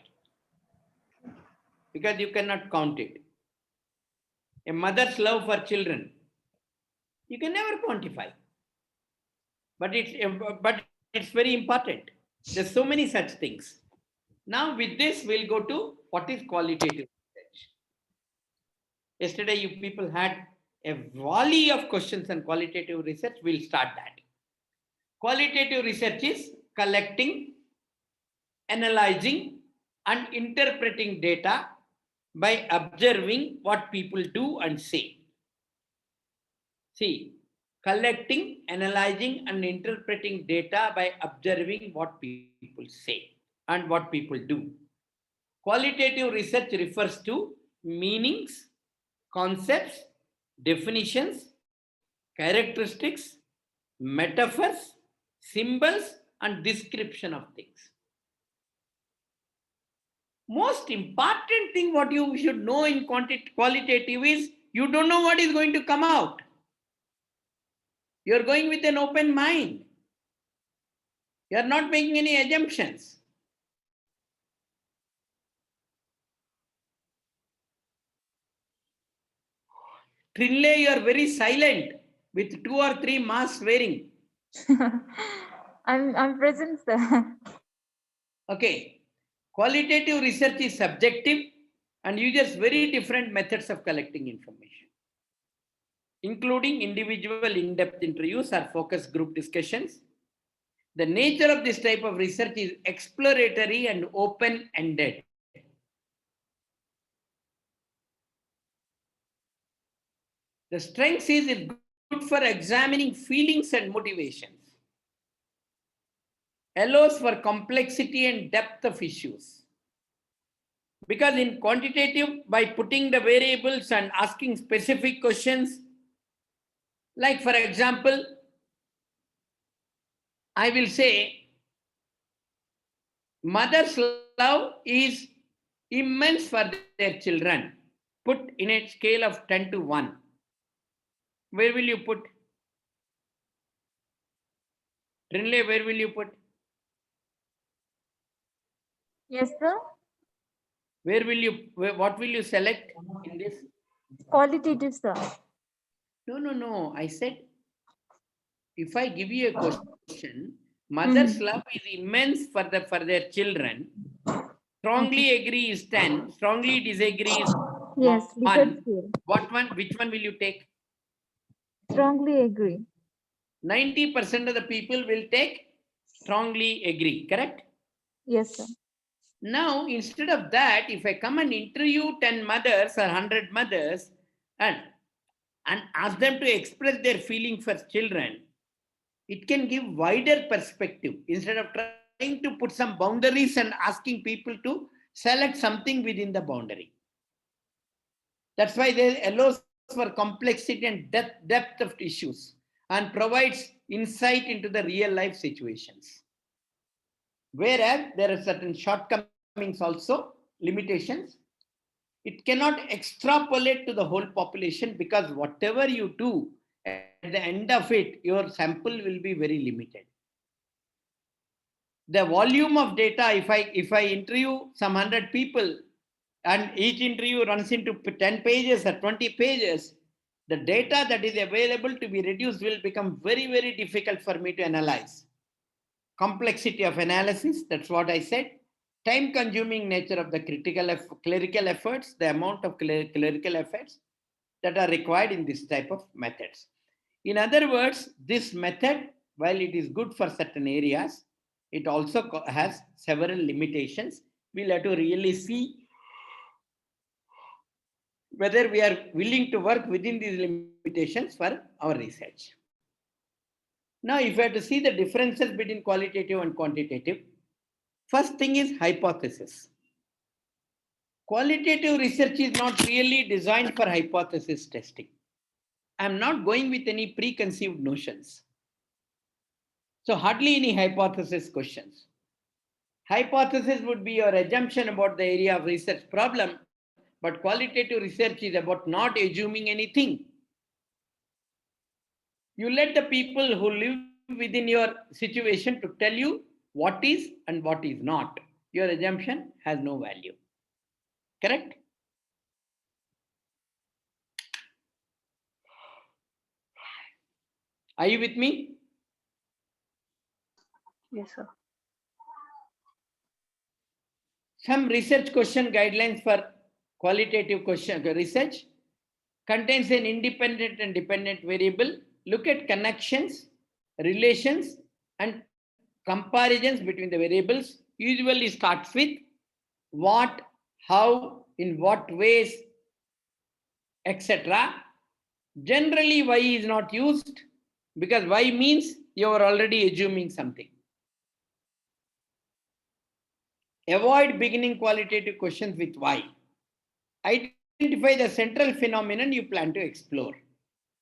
[SPEAKER 1] because you cannot count it. A mother's love for children, you can never quantify, but it's very important. There's so many such things. Now with this, we'll go to what is qualitative research. Yesterday, you people had a volley of questions on qualitative research. We'll start that. Qualitative research is collecting, analyzing, and interpreting data by observing what people do and say. See, collecting, analyzing, and interpreting data by observing what people say and what people do. Qualitative research refers to meanings, concepts, definitions, characteristics, metaphors, symbols, and description of things. Most important thing what you should know in qualitative is you don't know what is going to come out. You're going with an open mind. You're not making any assumptions. Trinley, you are very silent with 2 or 3 masks wearing.
[SPEAKER 19] I'm present, sir.
[SPEAKER 1] Okay. Qualitative research is subjective and uses very different methods of collecting information, including individual in-depth interviews or focus group discussions. The nature of this type of research is exploratory and open-ended. The strength is it's good for examining feelings and motivations. Allows for complexity and depth of issues. Because in quantitative, by putting the variables and asking specific questions, like for example, I will say, mother's love is immense for their children, put in a scale of 10 to 1. Where will you put? Trinley, where will you put?
[SPEAKER 19] Yes, sir.
[SPEAKER 1] Where will you, what will you select in this?
[SPEAKER 19] Qualitative, sir.
[SPEAKER 1] No. I said, if I give you a question, mother's love is immense for their children. Strongly agree is 10. Strongly disagree is
[SPEAKER 19] Yes,
[SPEAKER 1] 1. What one? Which one will you take?
[SPEAKER 19] Strongly agree.
[SPEAKER 1] 90% of the people will take strongly agree. Correct?
[SPEAKER 19] Yes, sir.
[SPEAKER 1] Now, instead of that, if I come and interview 10 mothers or 100 mothers and ask them to express their feeling for children, it can give wider perspective instead of trying to put some boundaries and asking people to select something within the boundary. That's why they allows for complexity and depth of issues and provides insight into the real life situations. Whereas there are certain shortcomings also, limitations. It cannot extrapolate to the whole population because whatever you do, at the end of it, your sample will be very limited. The volume of data, if I interview some 100 people and each interview runs into 10 pages or 20 pages, the data that is available to be reduced will become very, very difficult for me to analyze. Complexity of analysis, that's what I said. Time-consuming nature of the clerical efforts, the amount of clerical efforts that are required in this type of methods. In other words, this method, while it is good for certain areas, it also has several limitations. We'll have to really see whether we are willing to work within these limitations for our research. Now, if you have to see the differences between qualitative and quantitative, first thing is hypothesis. Qualitative research is not really designed for hypothesis testing. I'm not going with any preconceived notions. So hardly any hypothesis questions. Hypothesis would be your assumption about the area of research problem, but qualitative research is about not assuming anything. You let the people who live within your situation to tell you what is and what is not. Your assumption has no value. Correct? Are you with me?
[SPEAKER 19] Yes, sir.
[SPEAKER 1] Some research question guidelines for qualitative question research contains an independent and dependent variable. Look at connections, relations, and comparisons between the variables. Usually starts with what, how, in what ways, etc. Generally, why is not used because why means you are already assuming something. Avoid beginning qualitative questions with why. Identify the central phenomenon you plan to explore.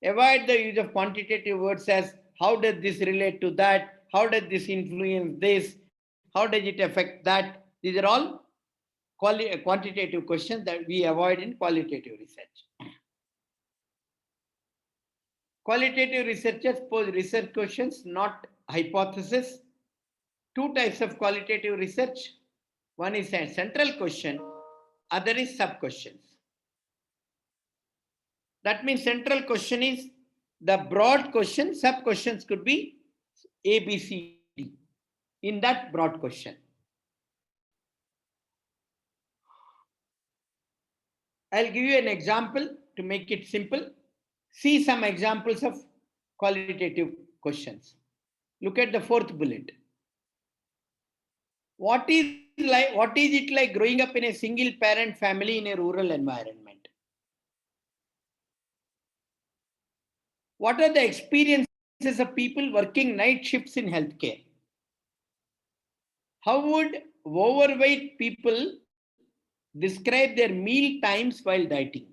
[SPEAKER 1] Avoid the use of quantitative words as how does this relate to that? How does this influence this? How does it affect that? These are all quantitative questions that we avoid in qualitative research. Qualitative researchers pose research questions, not hypotheses. Two types of qualitative research. One is a central question, other is sub-questions. That means central question is the broad question, sub-questions could be A, B, C, D in that broad question. I'll give you an example to make it simple. See some examples of qualitative questions. Look at the fourth bullet. What is it like growing up in a single parent family in a rural environment? What are the experiences of people working night shifts in healthcare? How would overweight people describe their meal times while dieting?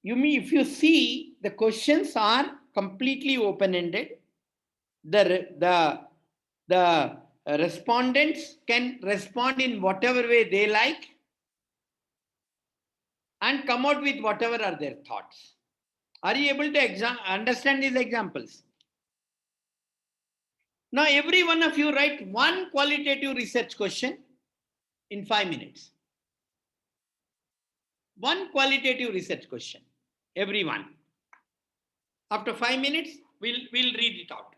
[SPEAKER 1] If you see, the questions are completely open-ended. The respondents can respond in whatever way they like and come out with whatever are their thoughts. Are you able to understand these examples? Now, every one of you write one qualitative research question in 5 minutes. One qualitative research question, everyone. After 5 minutes, we'll read it out.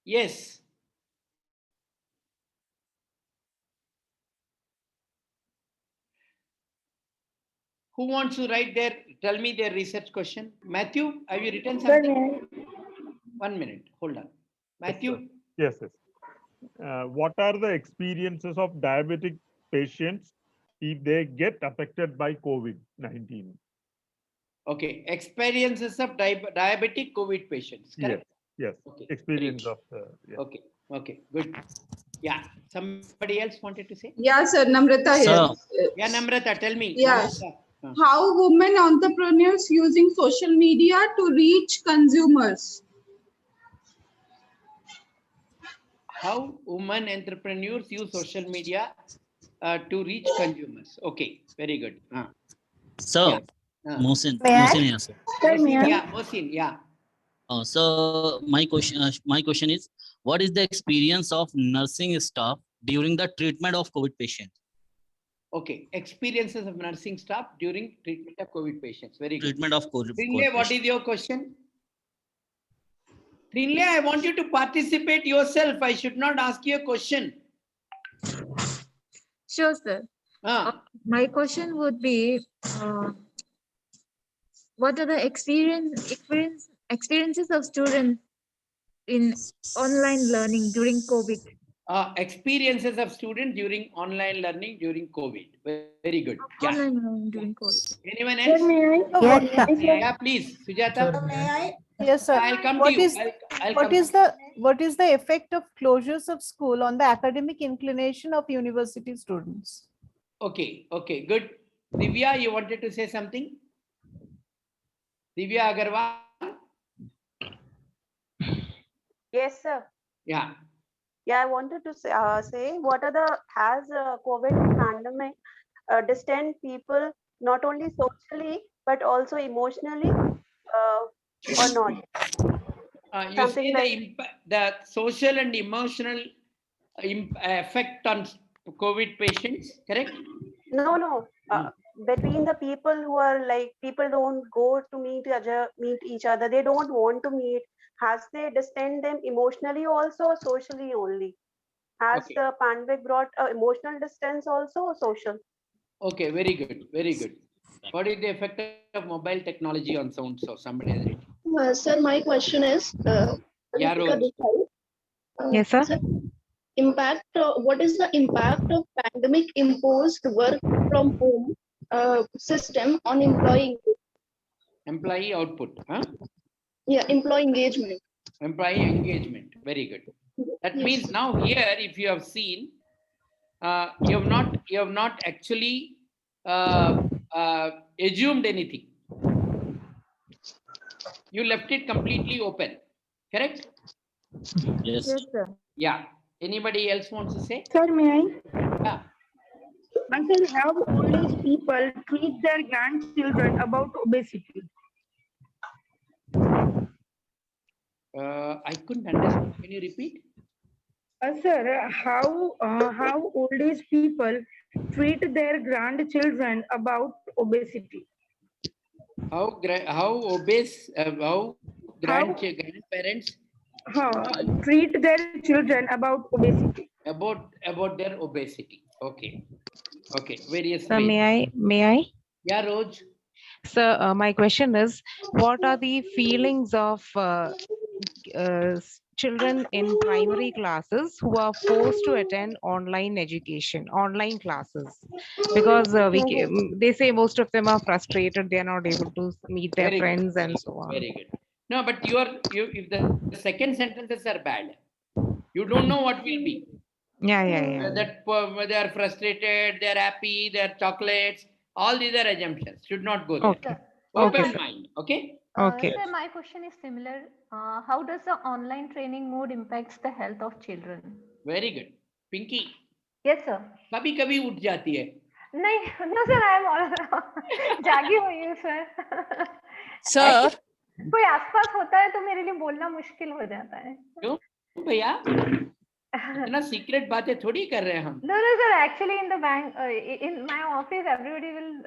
[SPEAKER 1] Yes. Who wants to write their, tell me their research question? Matthew, have you written
[SPEAKER 2] Sir,
[SPEAKER 1] something?
[SPEAKER 2] may
[SPEAKER 1] 1 minute, hold on. Matthew?
[SPEAKER 3] Yes, yes. What are the experiences of diabetic patients if they get affected by COVID-19?
[SPEAKER 1] Okay, experiences of diabetic COVID patients,
[SPEAKER 3] Yes,
[SPEAKER 1] correct?
[SPEAKER 3] yes.
[SPEAKER 1] Okay,
[SPEAKER 3] Experience of yes.
[SPEAKER 1] Okay, okay, good. Yeah, somebody else wanted to say?
[SPEAKER 7] Yeah, sir, Namrata here.
[SPEAKER 1] Yeah, Namrata, tell me.
[SPEAKER 7] Yes.
[SPEAKER 1] Namrata.
[SPEAKER 7] How women entrepreneurs using social media to reach consumers?
[SPEAKER 1] How women entrepreneurs use social media to reach consumers. Okay, very good.
[SPEAKER 16] So,
[SPEAKER 1] Yeah.
[SPEAKER 16] Mohsin,
[SPEAKER 7] May I?
[SPEAKER 16] Mohsin here, sir.
[SPEAKER 1] Mohsin, yeah, Mohsin, yeah.
[SPEAKER 16] So my question is, what is the experience of nursing staff during the treatment of COVID patient?
[SPEAKER 1] Okay, experiences of nursing staff during treatment of COVID patients. Very good.
[SPEAKER 16] Treatment of COVID
[SPEAKER 1] Trinley, what is
[SPEAKER 16] patient.
[SPEAKER 1] your question? Trinley, I want you to participate yourself. I should not ask you a question.
[SPEAKER 19] Sure, sir. My question would be, what are the experiences of students in online learning during COVID?
[SPEAKER 1] Experiences of students during online learning during COVID. Very good. Yeah.
[SPEAKER 19] Online learning during COVID.
[SPEAKER 1] Anyone
[SPEAKER 2] Sir,
[SPEAKER 1] else?
[SPEAKER 2] may I?
[SPEAKER 15] Yes, sir.
[SPEAKER 1] Yeah, please, Sujata.
[SPEAKER 7] May I?
[SPEAKER 18] Yes, sir.
[SPEAKER 1] I'll come to
[SPEAKER 18] What
[SPEAKER 1] you.
[SPEAKER 18] is
[SPEAKER 1] I'll
[SPEAKER 18] what
[SPEAKER 1] come
[SPEAKER 18] is
[SPEAKER 1] to
[SPEAKER 18] the effect of closures of school on the academic inclination of university students?
[SPEAKER 1] Okay, okay, good. Divya, you wanted to say something? Divya Agarwal?
[SPEAKER 20] Yes, sir.
[SPEAKER 1] Yeah.
[SPEAKER 20] Yeah, I wanted to say what are the has COVID pandemic distant people not only socially but also emotionally or not?
[SPEAKER 1] You
[SPEAKER 20] Something
[SPEAKER 1] see
[SPEAKER 20] like
[SPEAKER 1] the social and emotional effect on COVID patients, correct?
[SPEAKER 20] no. Between the people who are like people don't go to meet each other. They don't want to meet. Has they distant them emotionally also or socially only? Has
[SPEAKER 1] Okay.
[SPEAKER 20] the pandemic brought emotional distance also or social?
[SPEAKER 1] Okay, very good, very good. What is the effect of mobile technology on sound? So somebody has written.
[SPEAKER 21] Sir, my question is,
[SPEAKER 1] Yeah,
[SPEAKER 21] Ritika
[SPEAKER 1] Rose.
[SPEAKER 21] Desai,
[SPEAKER 12] Yes, sir.
[SPEAKER 21] impact. What is the impact of pandemic imposed work from home system on employee?
[SPEAKER 1] Employee output, huh?
[SPEAKER 21] Yeah, employee engagement.
[SPEAKER 1] Employee engagement, very good. That
[SPEAKER 21] Yes.
[SPEAKER 1] means now here, if you have seen, you have not actually assumed anything. You left it completely open, correct?
[SPEAKER 16] Yes.
[SPEAKER 2] Yes, sir.
[SPEAKER 1] Yeah. Anybody else wants to say?
[SPEAKER 2] Sir, may I?
[SPEAKER 1] Yeah.
[SPEAKER 2] Until how old age people treat their grandchildren about obesity?
[SPEAKER 1] I couldn't understand. Can you repeat?
[SPEAKER 2] Sir, how old age people treat their grandchildren about obesity?
[SPEAKER 1] How obese? How grandparents
[SPEAKER 2] treat their children about obesity?
[SPEAKER 1] About their obesity. Okay. Okay. Various
[SPEAKER 12] So
[SPEAKER 1] ways.
[SPEAKER 12] may I?
[SPEAKER 1] Yeah, Roj.
[SPEAKER 12] So my question is, what are the feelings of children in primary classes who are forced to attend online education, online classes? Because they say most of them are frustrated, they are not able to meet their
[SPEAKER 1] Very good.
[SPEAKER 12] friends and so on.
[SPEAKER 1] Very good. No, but if the second sentences are bad, you don't know what will be.
[SPEAKER 12] Yeah.
[SPEAKER 1] That they are frustrated, they are happy, they are chocolates. All these are assumptions. Should not go there.
[SPEAKER 12] Okay.
[SPEAKER 1] Open
[SPEAKER 12] Okay, sir.
[SPEAKER 1] mind. Okay.
[SPEAKER 12] Okay.
[SPEAKER 22] Sir, my question is similar. How does the online training mode impacts the health of children?
[SPEAKER 1] Very good. Pinky.
[SPEAKER 22] Yes, sir.
[SPEAKER 1] कभी कभी उठ जाती है.
[SPEAKER 22] नहीं, no sir, I am all जागी हुई हूँ sir.
[SPEAKER 23] Sir.
[SPEAKER 22] कोई आसपास होता है तो मेरे लिए बोलना मुश्किल हो जाता है.
[SPEAKER 1] क्यों भैया? इतना सीक्रेट बातें थोड़ी कर रहे हैं हम.
[SPEAKER 22] No, sir. Actually, in the bank, in my office, everybody will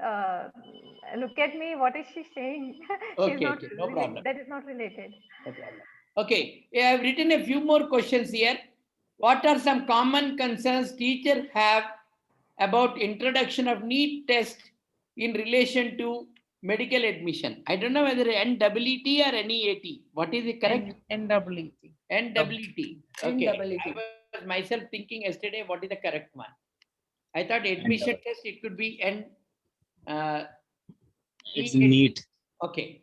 [SPEAKER 22] look at me. What is she saying?
[SPEAKER 1] Okay, okay, no problem.
[SPEAKER 22] That is not related.
[SPEAKER 1] No problem. Okay, I have written a few more questions here. What are some common concerns teachers have about introduction of NEET test in relation to medical admission? I don't know whether NEET or NEAT. What is the correct?
[SPEAKER 12] NEET.
[SPEAKER 1] NEET. Okay. I was myself thinking yesterday, what is the correct one? I thought admission test, it could be
[SPEAKER 16] It's neat.
[SPEAKER 1] Okay.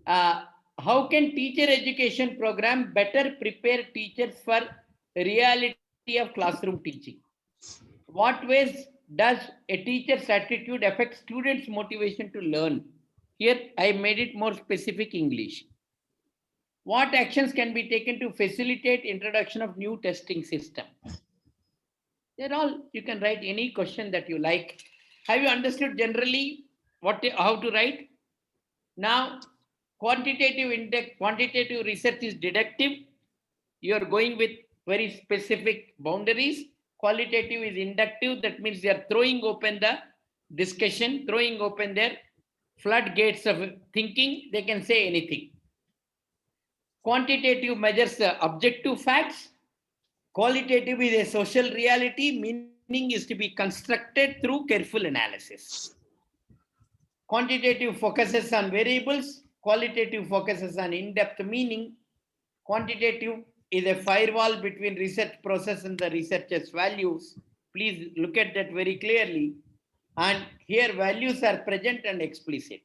[SPEAKER 1] How can teacher education program better prepare teachers for reality of classroom teaching? What ways does a teacher's attitude affect students' motivation to learn? Here, I made it more specific English. What actions can be taken to facilitate introduction of new testing system? They're all, you can write any question that you like. Have you understood generally how to write? Now, quantitative research is deductive. You are going with very specific boundaries. Qualitative is inductive. That means they are throwing open the discussion, throwing open their floodgates of thinking. They can say anything. Quantitative measures the objective facts. Qualitative is a social reality. Meaning is to be constructed through careful analysis. Quantitative focuses on variables. Qualitative focuses on in-depth meaning. Quantitative is a firewall between research process and the researcher's values. Please look at that very clearly. And here values are present and explicit.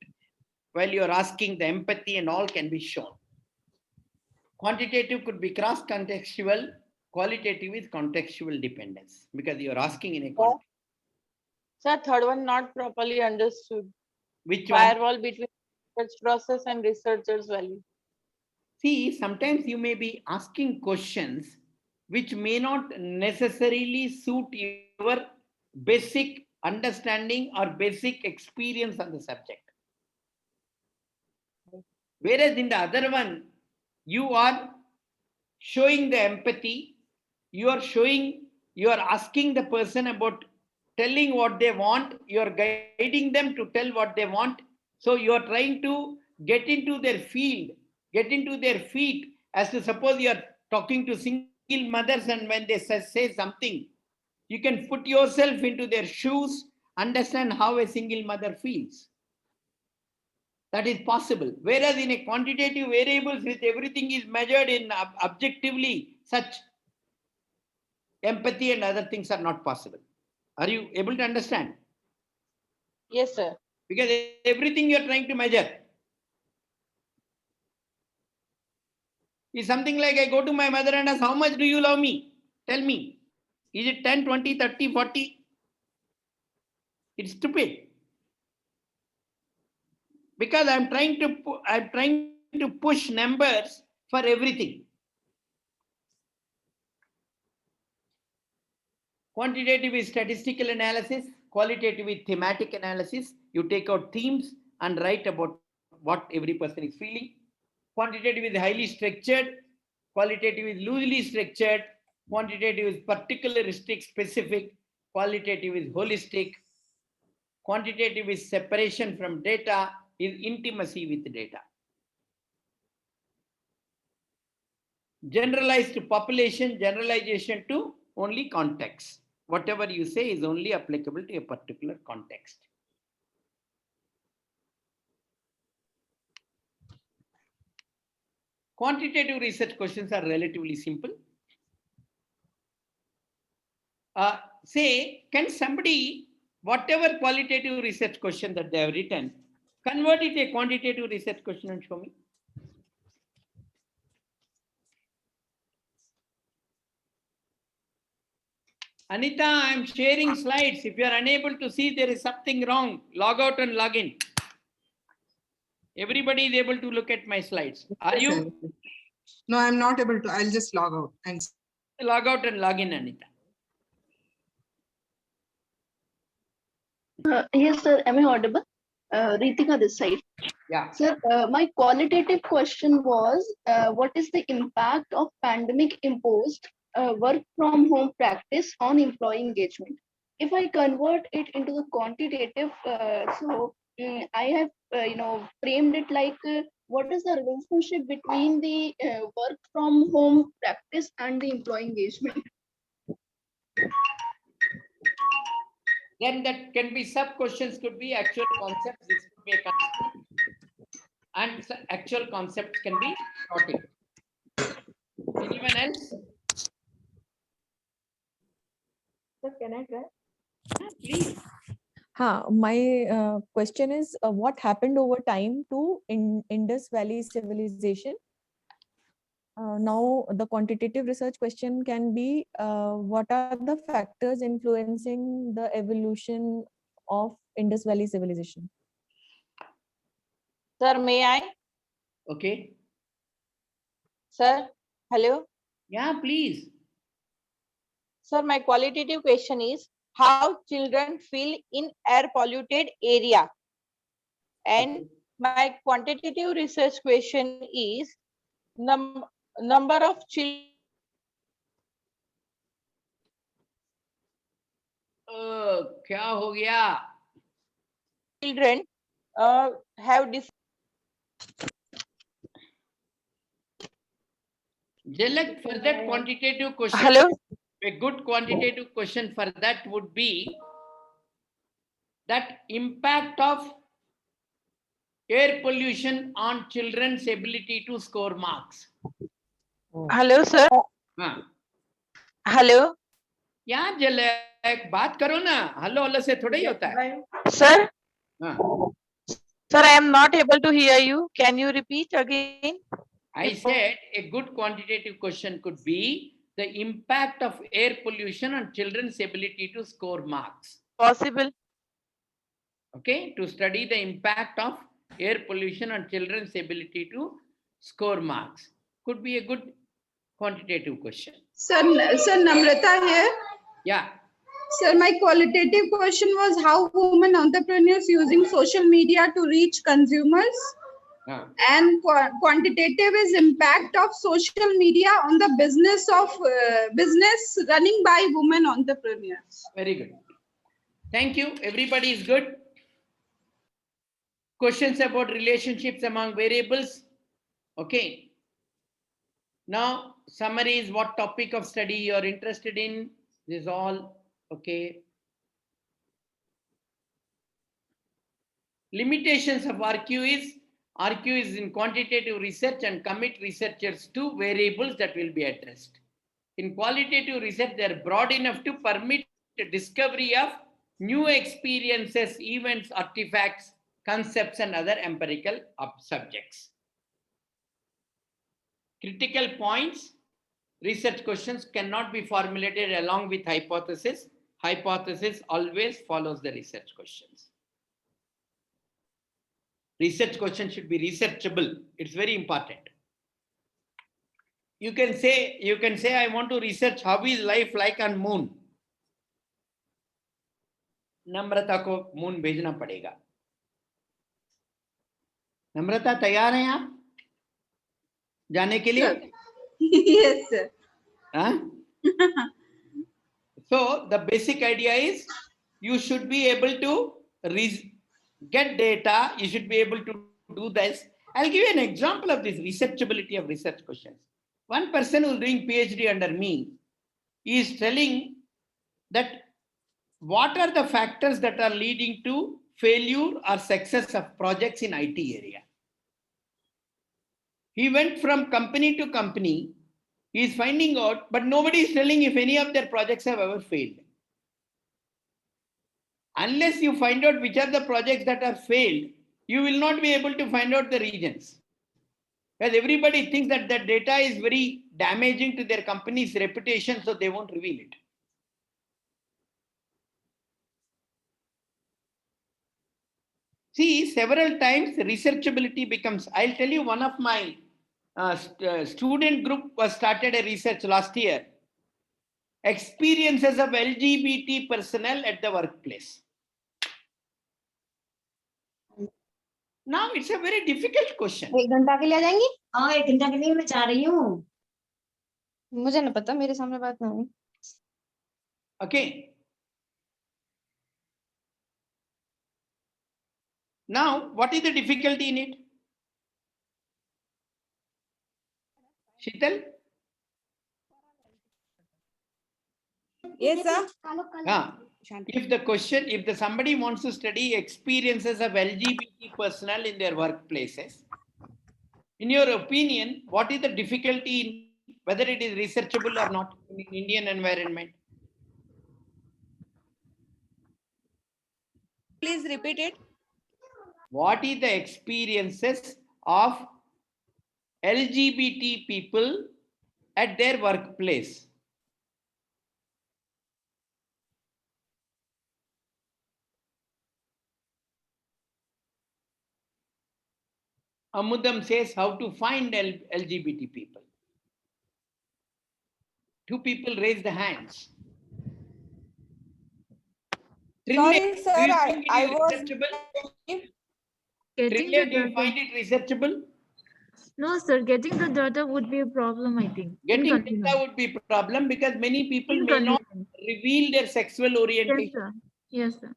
[SPEAKER 1] While you're asking, the empathy and all can be shown. Quantitative could be cross-contextual. Qualitative is contextual dependence because you're asking in a context.
[SPEAKER 17] Sir, third one not properly understood.
[SPEAKER 1] Which one?
[SPEAKER 17] Firewall between research process and researcher's value.
[SPEAKER 1] See, sometimes you may be asking questions which may not necessarily suit your basic understanding or basic experience on the subject. Whereas in the other one, you are showing the empathy, you are asking the person about telling what they want, you are guiding them to tell what they want. So you are trying to get into their field, get into their feet, as to suppose you are talking to single mothers and when they say something, you can put yourself into their shoes, understand how a single mother feels. That is possible. Whereas in a quantitative variables, with everything is measured in objectively, such empathy and other things are not possible. Are you able to understand?
[SPEAKER 17] Yes, sir.
[SPEAKER 1] Because everything you are trying to measure is something like I go to my mother and ask, how much do you love me? Tell me. Is it 10, 20, 30, 40? It's stupid. Because I'm trying to push numbers for everything. Quantitative is statistical analysis. Qualitative is thematic analysis. You take out themes and write about what every person is feeling. Quantitative is highly structured. Qualitative is loosely structured. Quantitative is particularistic, specific. Qualitative is holistic. Quantitative is separation from data, is intimacy with data. Generalized to population, generalization to only context. Whatever you say is only applicable to a particular context. Quantitative research questions are relatively simple. Say, can somebody, whatever qualitative research question that they have written, convert it to a quantitative research question and show me? Anita, I am sharing slides. If you are unable to see, there is something wrong. Log out and log in. Everybody is able to look at my slides. Are you?
[SPEAKER 5] No, I'm not able to. I'll just log out and
[SPEAKER 1] log out and log in, Anita.
[SPEAKER 21] Yes, sir. Am I audible? Ritika this side.
[SPEAKER 1] Yeah.
[SPEAKER 21] Sir, my qualitative question was, what is the impact of pandemic imposed work from home practice on employee engagement? If I convert it into the quantitative, so I have framed it like what is the relationship between the work from home practice and the employee engagement?
[SPEAKER 1] Then that can be sub questions, could be actual concepts, this could be a concept, and actual concepts can be shorting. Anyone else?
[SPEAKER 6] Sir, can I try?
[SPEAKER 1] Please.
[SPEAKER 6] My question is, what happened over time to Indus Valley civilization? Now, the quantitative research question can be, what are the factors influencing the evolution of Indus Valley civilization?
[SPEAKER 17] Sir, may I?
[SPEAKER 1] Okay.
[SPEAKER 17] Sir, hello.
[SPEAKER 1] Yeah, please.
[SPEAKER 17] Sir, my qualitative question is how children feel in air polluted area. And my quantitative research question is number of children.
[SPEAKER 1] क्या हो गया?
[SPEAKER 17] Children have
[SPEAKER 1] Jalak, for that quantitative question,
[SPEAKER 17] hello.
[SPEAKER 1] A good quantitative question for that would be that impact of air pollution on children's ability to score marks.
[SPEAKER 17] Hello, sir.
[SPEAKER 1] हाँ.
[SPEAKER 17] Hello.
[SPEAKER 1] Yeah, Jalak, बात करो ना. Hello से थोड़ा ही होता है.
[SPEAKER 17] Sir.
[SPEAKER 1] हाँ.
[SPEAKER 17] Sir, I am not able to hear you. Can you repeat again?
[SPEAKER 1] I said a good quantitative question could be the impact of air pollution on children's ability to score marks.
[SPEAKER 17] Possible.
[SPEAKER 1] Okay, to study the impact of air pollution on children's ability to score marks. Could be a good quantitative question.
[SPEAKER 8] Sir, Namrata here.
[SPEAKER 1] Yeah.
[SPEAKER 8] Sir, my qualitative question was how women entrepreneurs using social media to reach consumers. And quantitative is impact of social media on the business of business running by women entrepreneurs.
[SPEAKER 1] Very good. Thank you. Everybody is good. Questions about relationships among variables. Okay. Now, summary is what topic of study you are interested in. This is all. Okay. Limitations of RQ is in quantitative research and commit researchers to variables that will be addressed. In qualitative research, they are broad enough to permit the discovery of new experiences, events, artifacts, concepts, and other empirical subjects. Critical points, research questions cannot be formulated along with hypothesis. Hypothesis always follows the research questions. Research question should be researchable. It's very important. You can say, I want to research how is life like on moon. नम्रता को moon भेजना पड़ेगा. नम्रता तैयार हैं आप जाने के लिए?
[SPEAKER 8] Yes, sir.
[SPEAKER 1] Huh? So the basic idea is you should be able to get data. You should be able to do this. I'll give you an example of this researchability of research questions. One person who's doing PhD under me is telling that what are the factors that are leading to failure or success of projects in IT area. He went from company to company. He is finding out, but nobody is telling if any of their projects have ever failed. Unless you find out which are the projects that are failed, you will not be able to find out the reasons. Because everybody thinks that that data is very damaging to their company's reputation, so they won't reveal it. See, several times researchability becomes, I'll tell you, one of my student group was started a research last year. Experiences of LGBT personnel at the workplace. Now it's a very difficult question.
[SPEAKER 23] 1 घंटा के लिए आ जाएंगी? हाँ 1 घंटा के लिए मैं जा रही हूँ. मुझे नहीं पता, मेरे सामने बात ना हुई.
[SPEAKER 1] Okay. Now, what is the difficulty in it? Sheetal?
[SPEAKER 18] Yes, sir.
[SPEAKER 1] If somebody wants to study experiences of LGBT personnel in their workplaces, in your opinion, what is the difficulty in whether it is researchable or not in Indian environment?
[SPEAKER 18] Please repeat it.
[SPEAKER 1] What is the experiences of LGBT people at their workplace? Amudam says how to find LGBT people. Two people raise the hands.
[SPEAKER 18] Sorry, sir. I was
[SPEAKER 19] Getting
[SPEAKER 1] Trinley,
[SPEAKER 19] the
[SPEAKER 1] do you
[SPEAKER 19] data.
[SPEAKER 1] find it researchable?
[SPEAKER 19] No, sir. Getting the data would be a problem, I think.
[SPEAKER 1] Getting data would be a problem because many people may not reveal their sexual
[SPEAKER 19] Yes,
[SPEAKER 1] orientation.
[SPEAKER 19] sir. Yes, sir.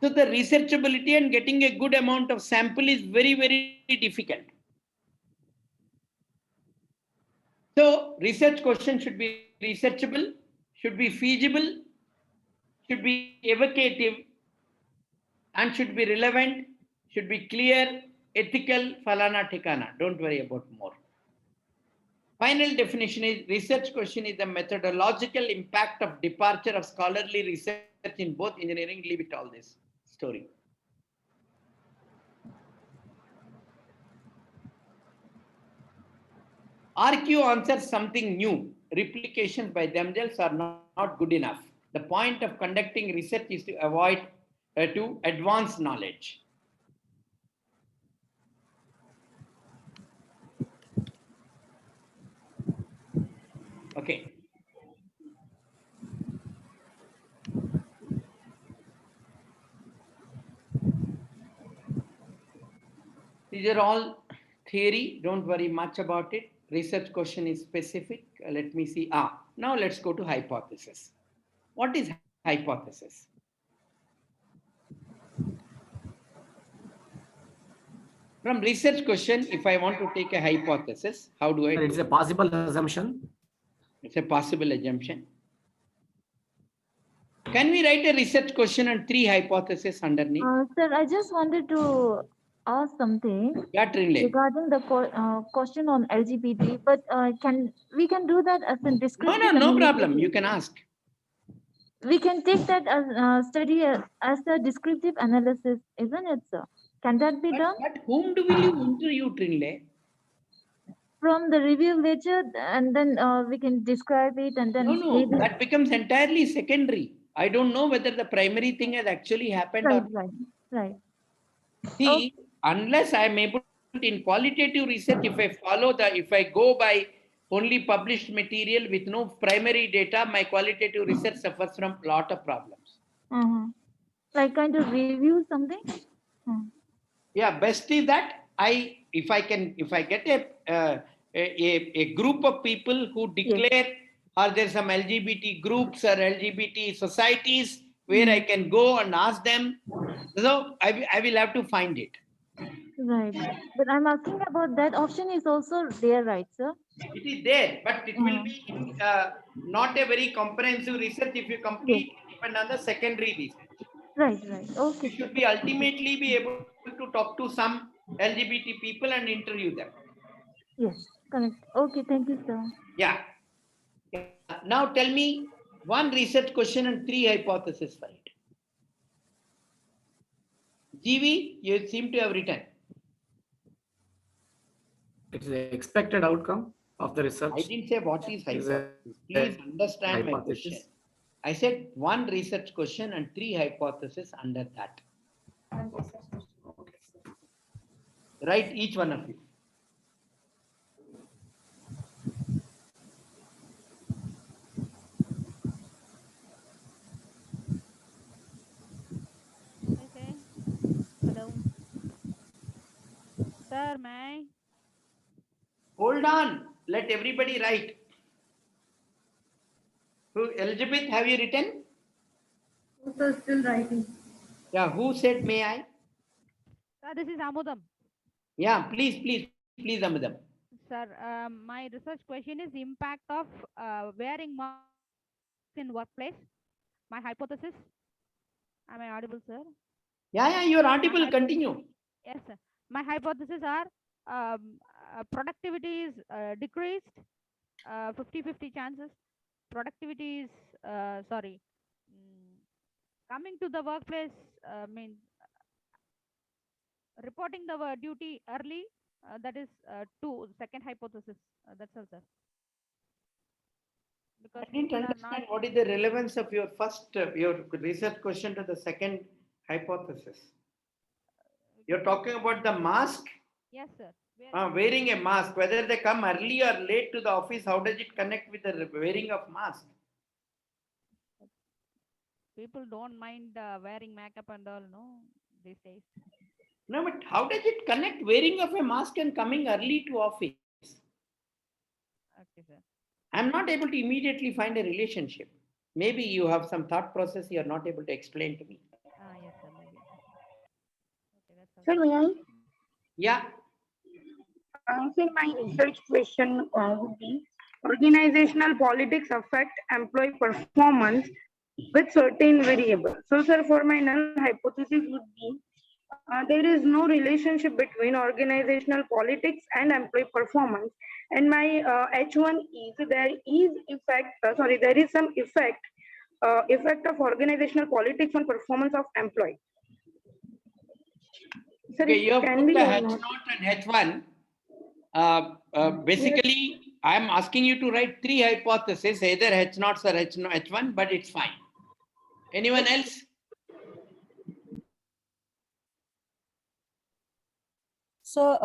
[SPEAKER 1] So the researchability and getting a good amount of sample is very, very difficult. So research question should be researchable, should be feasible, should be evocative, and should be relevant, should be clear, ethical, falana tikana. Don't worry about more. Final definition is research question is the methodological impact of departure of scholarly research in both engineering. Leave it all this story. RQ answers something new. Replications by themselves are not good enough. The point of conducting research is to avoid to advance knowledge. Okay. These are all theory. Don't worry much about it. Research question is specific. Let me see. Now let's go to hypothesis. What is hypothesis? From research question, if I want to take a hypothesis, how do I do
[SPEAKER 9] It's a possible assumption.
[SPEAKER 1] It's a possible assumption. Can we write a research question and 3 hypotheses underneath?
[SPEAKER 19] Sir, I just wanted to ask something regarding the question on LGBT, but we can do that as a descriptive.
[SPEAKER 1] No problem. You can ask.
[SPEAKER 19] We can take that as study as a descriptive analysis, isn't it, sir? Can that be done?
[SPEAKER 1] But whom do you interview, Trinley?
[SPEAKER 19] From the review ledger, and then we can describe it, and then
[SPEAKER 1] No, that becomes entirely secondary. I don't know whether the primary thing has actually happened or
[SPEAKER 19] right.
[SPEAKER 1] See, unless I am able to, in qualitative research, if I go by only published material with no primary data, my qualitative research suffers from a lot of problems.
[SPEAKER 19] Like kind of review something?
[SPEAKER 1] Yeah, best is that if I get a group of people who declare, or there's some LGBT groups or LGBT societies where I can go and ask them. So I will have to find it.
[SPEAKER 19] Right. But I'm asking about that option is also there, right, sir?
[SPEAKER 1] It is there, but it will be not a very comprehensive research if you complete depend on the secondary research.
[SPEAKER 19] Right. Okay.
[SPEAKER 1] You should be ultimately be able to talk to some LGBT people and interview them.
[SPEAKER 19] Yes, correct. Okay, thank you, sir.
[SPEAKER 1] Yeah. Now tell me 1 research question and 3 hypotheses for it. GV, you seem to have written.
[SPEAKER 9] It's the expected outcome of the research.
[SPEAKER 1] I didn't say what is hypothesis. Please understand my question. I said 1 research question and 3 hypotheses under that. Write each one of you.
[SPEAKER 10] Okay. Hello. Sir, may I?
[SPEAKER 1] Hold on. Let everybody write. So, Elizabeth, have you written?
[SPEAKER 13] Sir, still writing.
[SPEAKER 1] Yeah, who said may I?
[SPEAKER 10] Sir, this is Amodam.
[SPEAKER 1] Yeah, please, Amadam.
[SPEAKER 10] Sir, my research question is impact of wearing masks in workplace. My hypothesis. Am I audible, sir?
[SPEAKER 1] Yeah, you are audible. Continue.
[SPEAKER 10] Yes, sir. My hypothesis are productivity is decreased, 50-50 chances. Productivity is, coming to the workplace means reporting the duty early. That is second hypothesis. That's all, sir. Because
[SPEAKER 1] I didn't
[SPEAKER 10] people are
[SPEAKER 1] understand
[SPEAKER 10] not.
[SPEAKER 1] what is the relevance of your first, your research question to the second hypothesis. You're talking about the mask?
[SPEAKER 10] Yes, sir.
[SPEAKER 1] Wearing a mask, whether they come early or late to the office, how does it connect with the wearing of mask?
[SPEAKER 10] People don't mind wearing makeup and all, no, these days.
[SPEAKER 1] No, but how does it connect wearing of a mask and coming early to office?
[SPEAKER 10] Okay, sir.
[SPEAKER 1] I'm not able to immediately find a relationship. Maybe you have some thought process you are not able to explain to me.
[SPEAKER 10] Yes, sir, maybe. Okay, that's all.
[SPEAKER 2] Sir, may I?
[SPEAKER 1] Yeah.
[SPEAKER 2] Sir, my research question would be, organizational politics affect employee performance with certain variables. So, sir, for my null hypothesis would be, there is no relationship between organizational politics and employee performance. And my H1 is there is some effect of organizational politics on performance of employee. Sir,
[SPEAKER 1] Okay, you have
[SPEAKER 2] can
[SPEAKER 1] put
[SPEAKER 2] be
[SPEAKER 1] the
[SPEAKER 2] or
[SPEAKER 1] H0
[SPEAKER 2] not?
[SPEAKER 1] and H1. Basically, I am asking you to write three hypotheses, either H0 or H1, but it's fine. Anyone else?
[SPEAKER 18] So,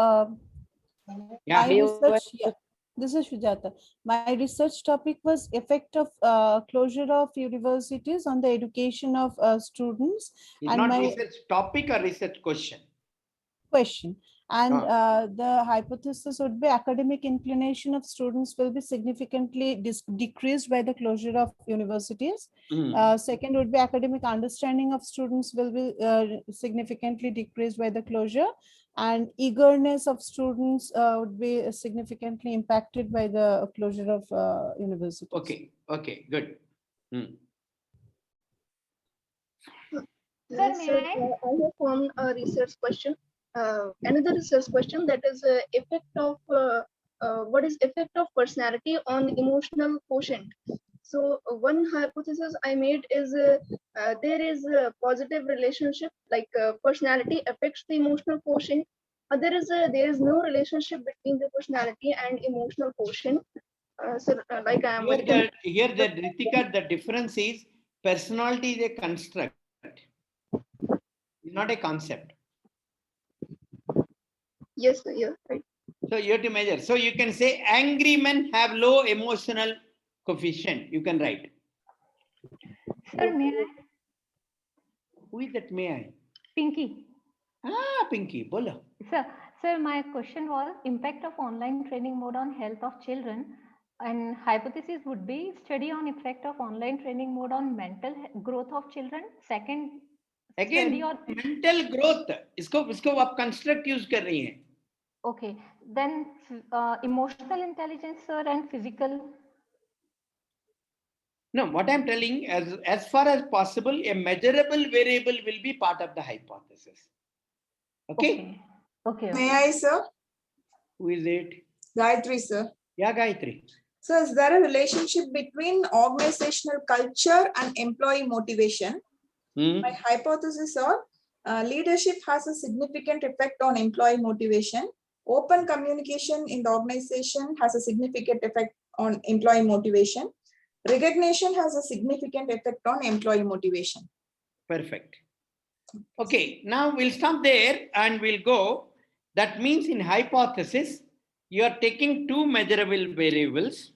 [SPEAKER 1] Yeah.
[SPEAKER 18] my research, this is Shujata. My research topic was effect of closure of universities on the education of students.
[SPEAKER 1] It's
[SPEAKER 18] And
[SPEAKER 1] not
[SPEAKER 18] my
[SPEAKER 1] research topic or research question.
[SPEAKER 18] question. And the hypothesis would be academic inclination of students will be significantly decreased by the closure of universities. Second would be academic understanding of students will be significantly decreased by the closure, and eagerness of students would be significantly impacted by the closure of universities.
[SPEAKER 1] Okay, good.
[SPEAKER 21] Sir, I have one research question. Another research question, that is effect of what is effect of personality on emotional quotient. So one hypothesis I made is there is a positive relationship, like personality affects the emotional quotient. There is no relationship between the personality and emotional quotient. Like I am
[SPEAKER 1] Here, Ritika, the difference is personality is a construct, not a concept.
[SPEAKER 21] Yes, sir, yeah, right.
[SPEAKER 1] So you have to measure. So you can say angry men have low emotional coefficient. You can write.
[SPEAKER 22] Sir, may I?
[SPEAKER 1] Who is that may I?
[SPEAKER 22] Pinky.
[SPEAKER 1] Pinky, bolo.
[SPEAKER 22] Sir, my question was impact of online training mode on health of children, and hypothesis would be study on effect of online training mode on mental growth of children. Second,
[SPEAKER 1] Again,
[SPEAKER 22] study on
[SPEAKER 1] mental growth. इसको आप construct use कर रही हैं.
[SPEAKER 22] okay, then emotional intelligence, sir, and physical.
[SPEAKER 1] No, what I'm telling, as far as possible, a measurable variable will be part of the hypothesis. Okay?
[SPEAKER 22] Okay.
[SPEAKER 7] May I, sir?
[SPEAKER 1] Who is it?
[SPEAKER 7] Gayatri, sir.
[SPEAKER 1] Yeah, Gayatri.
[SPEAKER 7] So is there a relationship between organizational culture and employee motivation? My hypothesis are leadership has a significant effect on employee motivation. Open communication in the organization has a significant effect on employee motivation. Recognition has a significant effect on employee motivation.
[SPEAKER 1] Perfect. Okay, now we'll stop there and we'll go. That means in hypothesis, you are taking two measurable variables,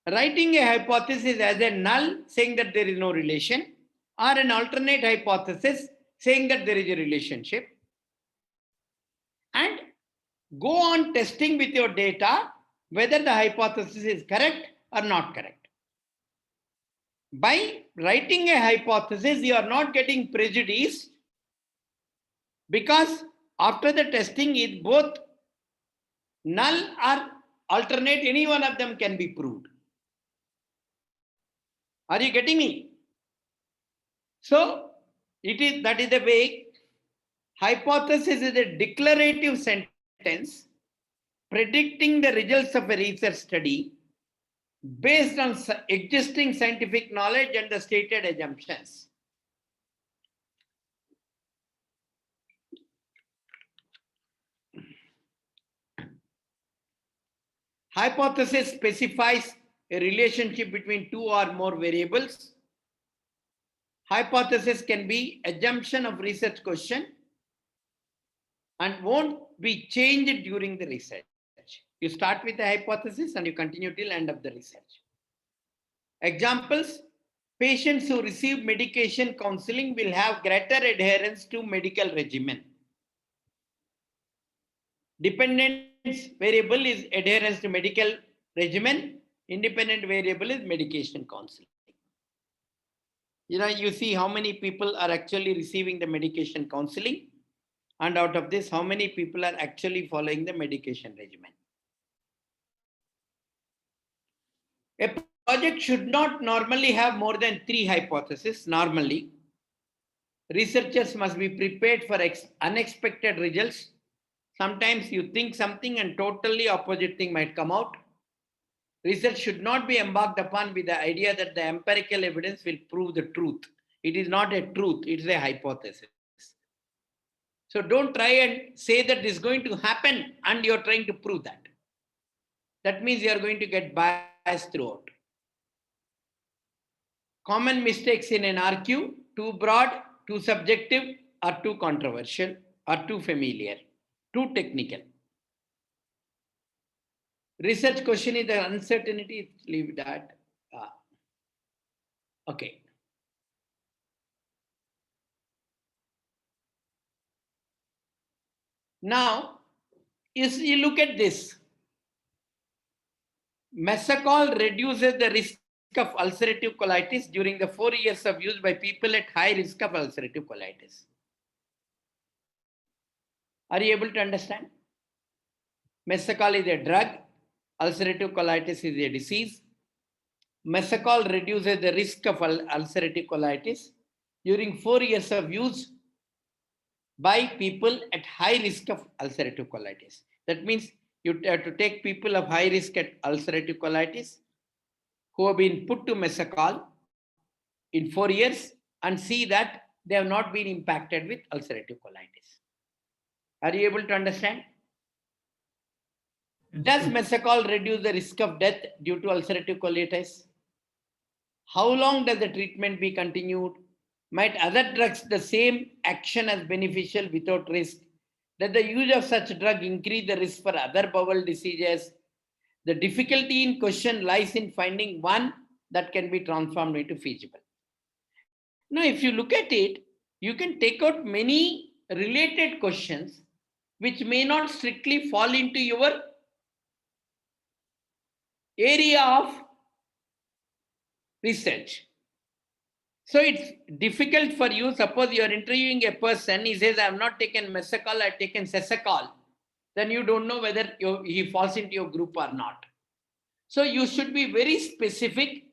[SPEAKER 1] writing a hypothesis as a null, saying that there is no relation, or an alternate hypothesis saying that there is a relationship, and go on testing with your data whether the hypothesis is correct or not correct. By writing a hypothesis, you are not getting prejudice, because after the testing, it both null or alternate, any one of them can be proved. Are you getting me? So that is the way. Hypothesis is a declarative sentence predicting the results of a research study based on existing scientific knowledge and the stated assumptions. Hypothesis specifies a relationship between two or more variables. Hypothesis can be assumption of research question and won't be changed during the research. You start with a hypothesis and you continue till end of the research. Examples: patients who receive medication counseling will have greater adherence to medical regimen. Dependence variable is adherence to medical regimen. Independent variable is medication counseling. You see how many people are actually receiving the medication counseling, and out of this, how many people are actually following the medication regimen. A project should not normally have more than 3 hypotheses. Normally, researchers must be prepared for unexpected results. Sometimes you think something and totally opposite thing might come out. Research should not be embarked upon with the idea that the empirical evidence will prove the truth. It is not a truth, it is a hypothesis. So don't try and say that this is going to happen and you're trying to prove that. That means you are going to get biased throughout. Common mistakes in an RQ: too broad, too subjective, or too controversial, or too familiar, too technical. Research question is the uncertainty, leave that. Okay. Now, you look at this. Mesacol reduces the risk of ulcerative colitis during the 4 years of use by people at high risk of ulcerative colitis. Are you able to understand? Mesacol is a drug. Ulcerative colitis is a disease. Mesacol reduces the risk of ulcerative colitis during 4 years of use by people at high risk of ulcerative colitis. That means you have to take people of high risk at ulcerative colitis who have been put to Mesacol in 4 years and see that they have not been impacted with ulcerative colitis. Are you able to understand? Does Mesacol reduce the risk of death due to ulcerative colitis? How long does the treatment be continued? Might other drugs the same action as beneficial without risk? Does the use of such drug increase the risk for other bowel diseases? The difficulty in question lies in finding one that can be transformed into feasible. Now, if you look at it, you can take out many related questions which may not strictly fall into your area of research. So it's difficult for you. Suppose you are interviewing a person, he says, I have not taken Mesacol, I have taken Sesacol. Then you don't know whether he falls into your group or not. So you should be very specific.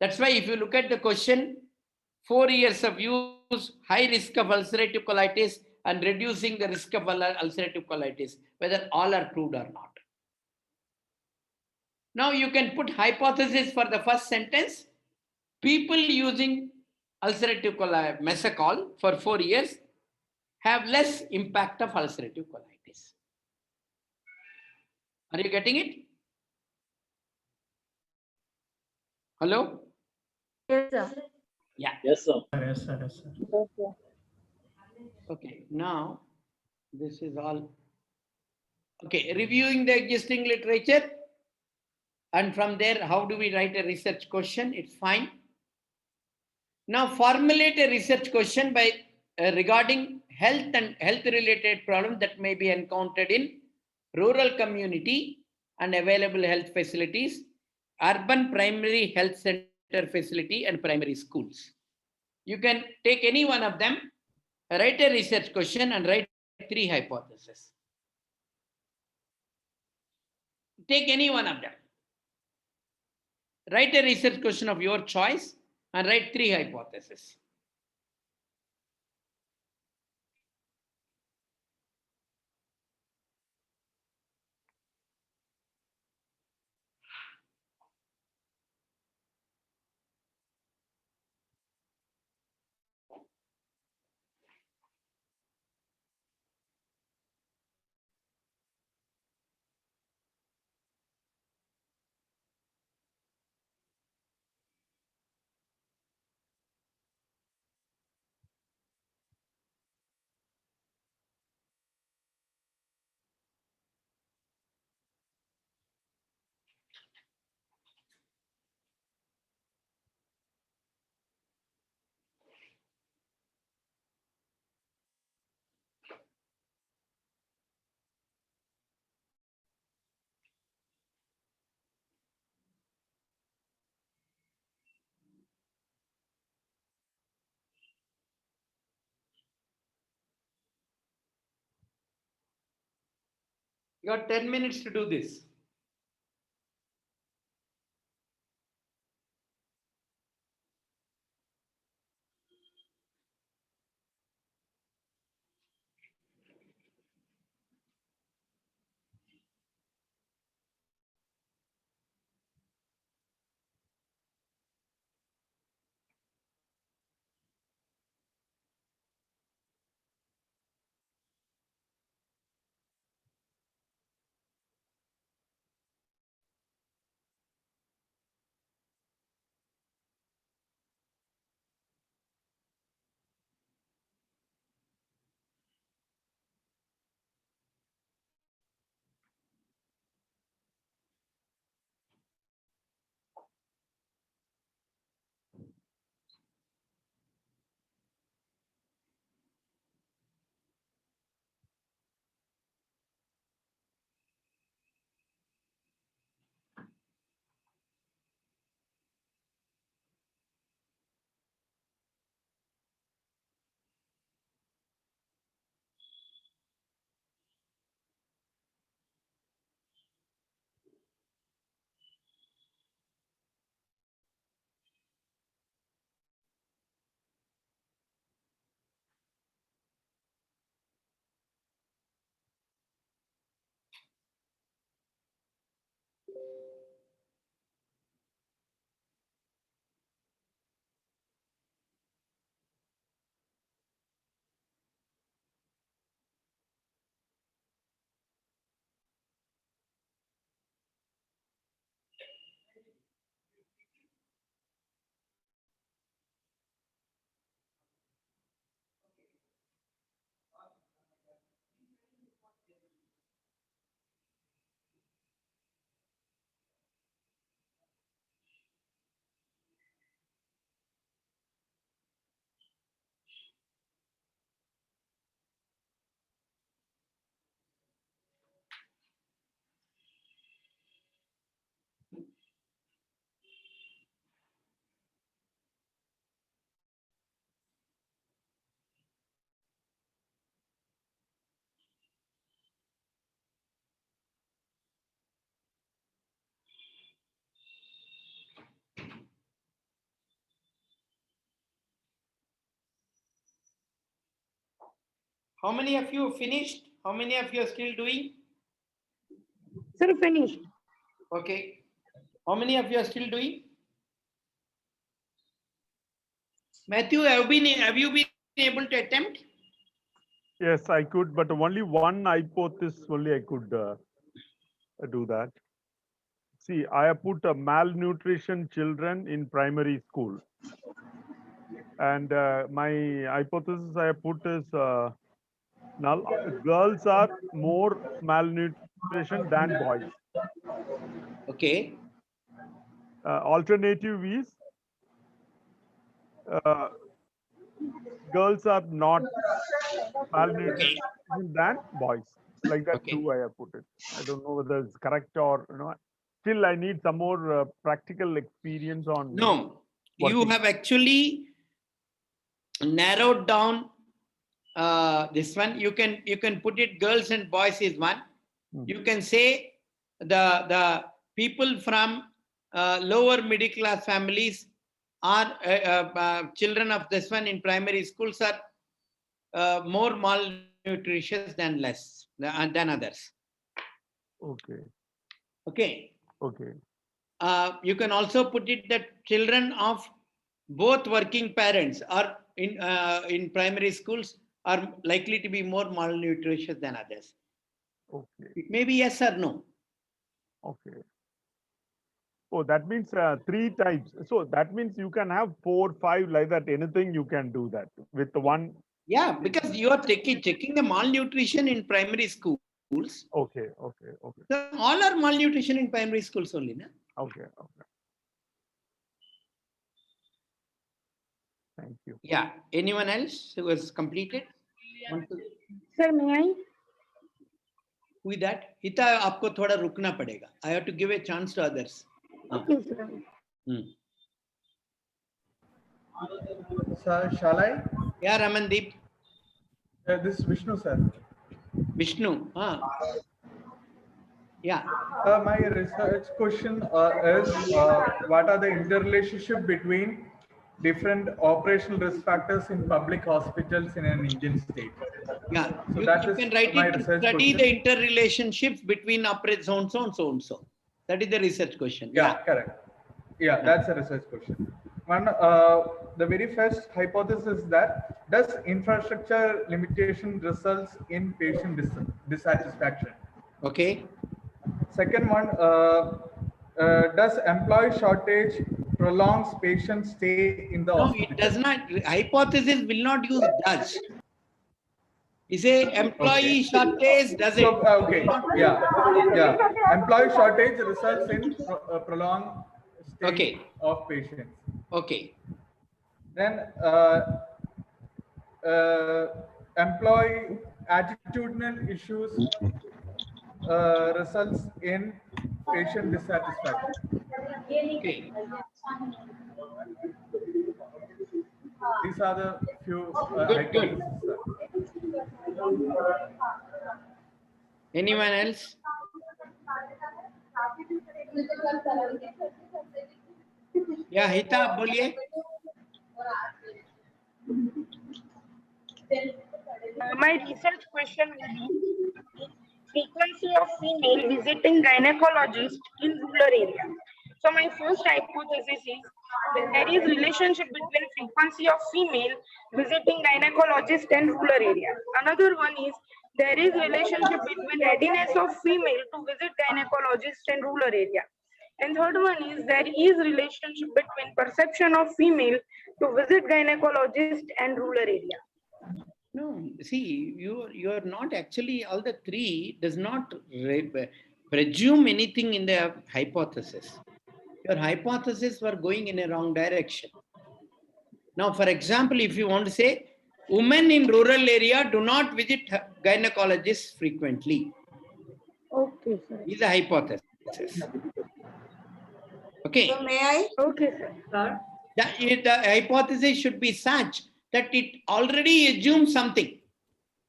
[SPEAKER 1] That's why if you look at the question, 4 years of use, high risk of ulcerative colitis and reducing the risk of ulcerative colitis, whether all are proved or not. Now you can put hypothesis for the first sentence. People using ulcerative colitis, Mesacol for 4 years have less impact of ulcerative colitis. Are you getting it? Hello?
[SPEAKER 19] Yes, sir.
[SPEAKER 1] Yeah.
[SPEAKER 11] Yes, sir. Yes, sir. Yes, sir.
[SPEAKER 1] Okay, now this is all. Okay, reviewing the existing literature. And from there, how do we write a research question? It's fine. Now formulate a research question by regarding health and health-related problems that may be encountered in rural community and available health facilities, urban primary health centers, facility and primary schools. You can take any one of them, write a research question and write 3 hypotheses. Take any one of them. Write a research question of your choice and write 3 hypotheses. You got 10 minutes to do this. How many of you finished? How many of you are still doing?
[SPEAKER 2] Sir, finished.
[SPEAKER 1] Okay. How many of you are still doing? Matthew, have you been able to attempt?
[SPEAKER 3] Yes, I could, but only one hypothesis only I could do that. See, I have put malnutrition children in primary school. And my hypothesis I have put is now girls are more malnutrition than boys.
[SPEAKER 1] Okay.
[SPEAKER 3] Alternative is girls are not malnutrition than boys. Like that too, I have put it. I don't know whether it's correct or still I need some more practical experience on.
[SPEAKER 1] No, you
[SPEAKER 3] working.
[SPEAKER 1] have actually narrowed down this one. You can put it girls and boys is one. You can say the people from lower middle class families are children of this one in primary schools are more malnutritious than others.
[SPEAKER 3] Okay.
[SPEAKER 1] Okay.
[SPEAKER 3] Okay.
[SPEAKER 1] You can also put it that children of both working parents are in primary schools are likely to be more malnutritious than others.
[SPEAKER 3] Okay.
[SPEAKER 1] It may be yes or no.
[SPEAKER 3] Okay. Oh, that means 3 types. So that means you can have 4, 5 like that. Anything you can do that with one.
[SPEAKER 1] Yeah, because you are checking the malnutrition in primary schools.
[SPEAKER 3] Okay. Okay. Okay.
[SPEAKER 1] So all are malnutrition in primary schools only, na?
[SPEAKER 3] Okay. Okay. Thank you.
[SPEAKER 1] Yeah. Anyone else who has completed?
[SPEAKER 2] Sir, may I?
[SPEAKER 1] Who is that? Hita, आपको थोड़ा रुकना पड़ेगा. I have to give a chance to others.
[SPEAKER 2] Okay, sir.
[SPEAKER 4] Sir, shall I?
[SPEAKER 1] Yeah, Ramandeep.
[SPEAKER 4] This is Vishnu, sir.
[SPEAKER 1] Vishnu. Yeah.
[SPEAKER 4] My research question is what are the interrelationship between different operational risk factors in public hospitals in an Indian state?
[SPEAKER 1] Yeah,
[SPEAKER 4] so
[SPEAKER 1] you
[SPEAKER 4] that is
[SPEAKER 1] can write
[SPEAKER 4] my
[SPEAKER 1] it to
[SPEAKER 4] research
[SPEAKER 1] study
[SPEAKER 4] question.
[SPEAKER 1] the interrelationships between operates so and so and so and so. That is the research question.
[SPEAKER 4] Yeah, correct. Yeah, that's a research question. One, the very first hypothesis is that does infrastructure limitation results in patient dissatisfaction?
[SPEAKER 1] Okay.
[SPEAKER 4] Second one, does employee shortage prolongs patient stay in the
[SPEAKER 1] No,
[SPEAKER 4] hospital?
[SPEAKER 1] it does not. Hypothesis will not use does. You say employee shortage, does it?
[SPEAKER 4] So, okay, yeah. Employee shortage results in prolonged stay of patients.
[SPEAKER 1] Okay.
[SPEAKER 4] Then employee attitudinal issues results in patient dissatisfaction.
[SPEAKER 1] Okay.
[SPEAKER 4] These are the few
[SPEAKER 1] Good. Anyone else? Yeah, Hita, बोलिए.
[SPEAKER 2] My research question will be frequency of female visiting gynecologist in rural area. So my first hypothesis is that there is relationship between frequency of female visiting gynecologist and rural area. Another one is there is relationship between readiness of female to visit gynecologist and rural area. And third one is there is relationship between perception of female to visit gynecologist and rural area.
[SPEAKER 1] No, see, you are not actually, all the three does not presume anything in the hypothesis. Your hypothesis were going in a wrong direction. Now, for example, if you want to say, women in rural area do not visit gynecologists frequently.
[SPEAKER 2] Okay, sir.
[SPEAKER 1] Is a hypothesis. Okay.
[SPEAKER 7] So may I?
[SPEAKER 2] Okay, sir.
[SPEAKER 1] The hypothesis should be such that it already assumes something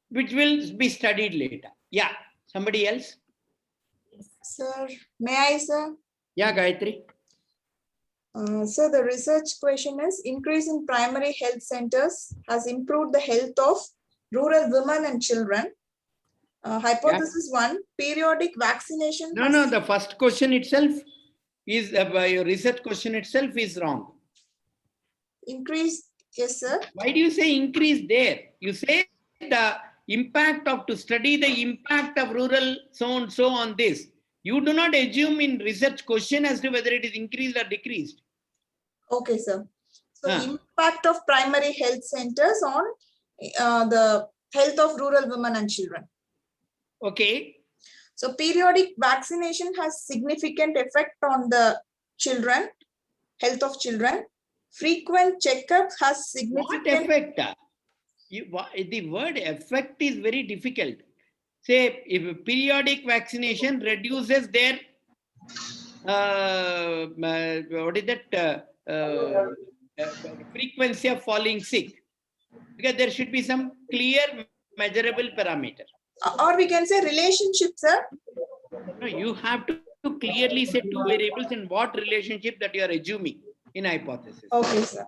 [SPEAKER 1] which will be studied later. Yeah. Somebody else?
[SPEAKER 7] Sir, may I, sir?
[SPEAKER 1] Yeah, Gayatri.
[SPEAKER 7] So the research question is increase in primary health centers has improved the health of rural women and children. Hypothesis 1, periodic vaccination.
[SPEAKER 1] No, the first question itself is, your research question itself is wrong.
[SPEAKER 7] Increase, yes, sir.
[SPEAKER 1] Why do you say increase there? You say the impact of, to study the impact of rural so and so on this. You do not assume in research question as to whether it is increased or decreased.
[SPEAKER 7] Okay, sir. So impact of primary health centers on the health of rural women and children.
[SPEAKER 1] Okay.
[SPEAKER 7] So periodic vaccination has significant effect on the children, health of children. Frequent checkup has significant
[SPEAKER 1] effect. The word effect is very difficult. Say if periodic vaccination reduces their what is that frequency of falling sick, because there should be some clear measurable parameter.
[SPEAKER 7] Or we can say relationship, sir.
[SPEAKER 1] No, you have to clearly say two variables in what relationship that you are assuming in hypothesis.
[SPEAKER 7] Okay, sir.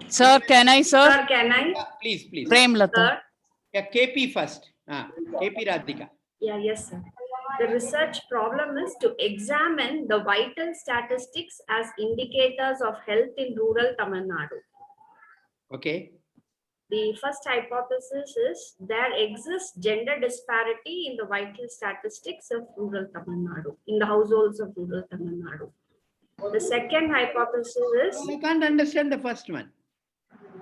[SPEAKER 13] Sir, can I, sir?
[SPEAKER 14] Sir, can I?
[SPEAKER 1] Yeah, please, please.
[SPEAKER 13] Premlata.
[SPEAKER 14] Sir?
[SPEAKER 1] Yeah, KP first. KP Radhika.
[SPEAKER 14] Yeah, yes, sir. The research problem is to examine the vital statistics as indicators of health in rural Tamil Nadu.
[SPEAKER 1] Okay.
[SPEAKER 14] The first hypothesis is there exists gender disparity in the vital statistics of rural Tamil Nadu, in the households of rural Tamil Nadu. The second hypothesis is
[SPEAKER 1] I can't understand the first one.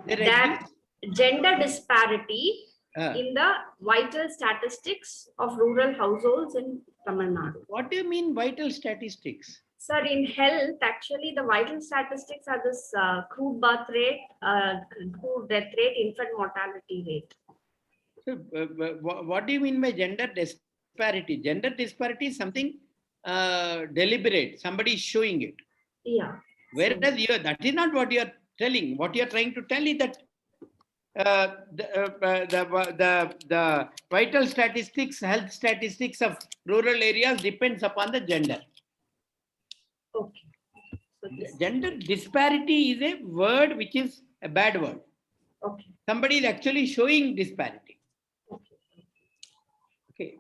[SPEAKER 14] that gender disparity in the vital statistics of rural households in Tamil Nadu.
[SPEAKER 1] What do you mean vital statistics?
[SPEAKER 14] Sir, in health, actually, the vital statistics are this crude birth rate, crude death rate, infant mortality rate.
[SPEAKER 1] So, what do you mean by gender disparity? Gender disparity is something deliberate. Somebody is showing it.
[SPEAKER 14] Yeah.
[SPEAKER 1] Whereas that is not what you are telling. What you are trying to tell is that the vital statistics, health statistics of rural areas depends upon the gender.
[SPEAKER 14] Okay.
[SPEAKER 1] Gender disparity is a word which is a bad word.
[SPEAKER 14] Okay.
[SPEAKER 1] Somebody is actually showing disparity. Okay.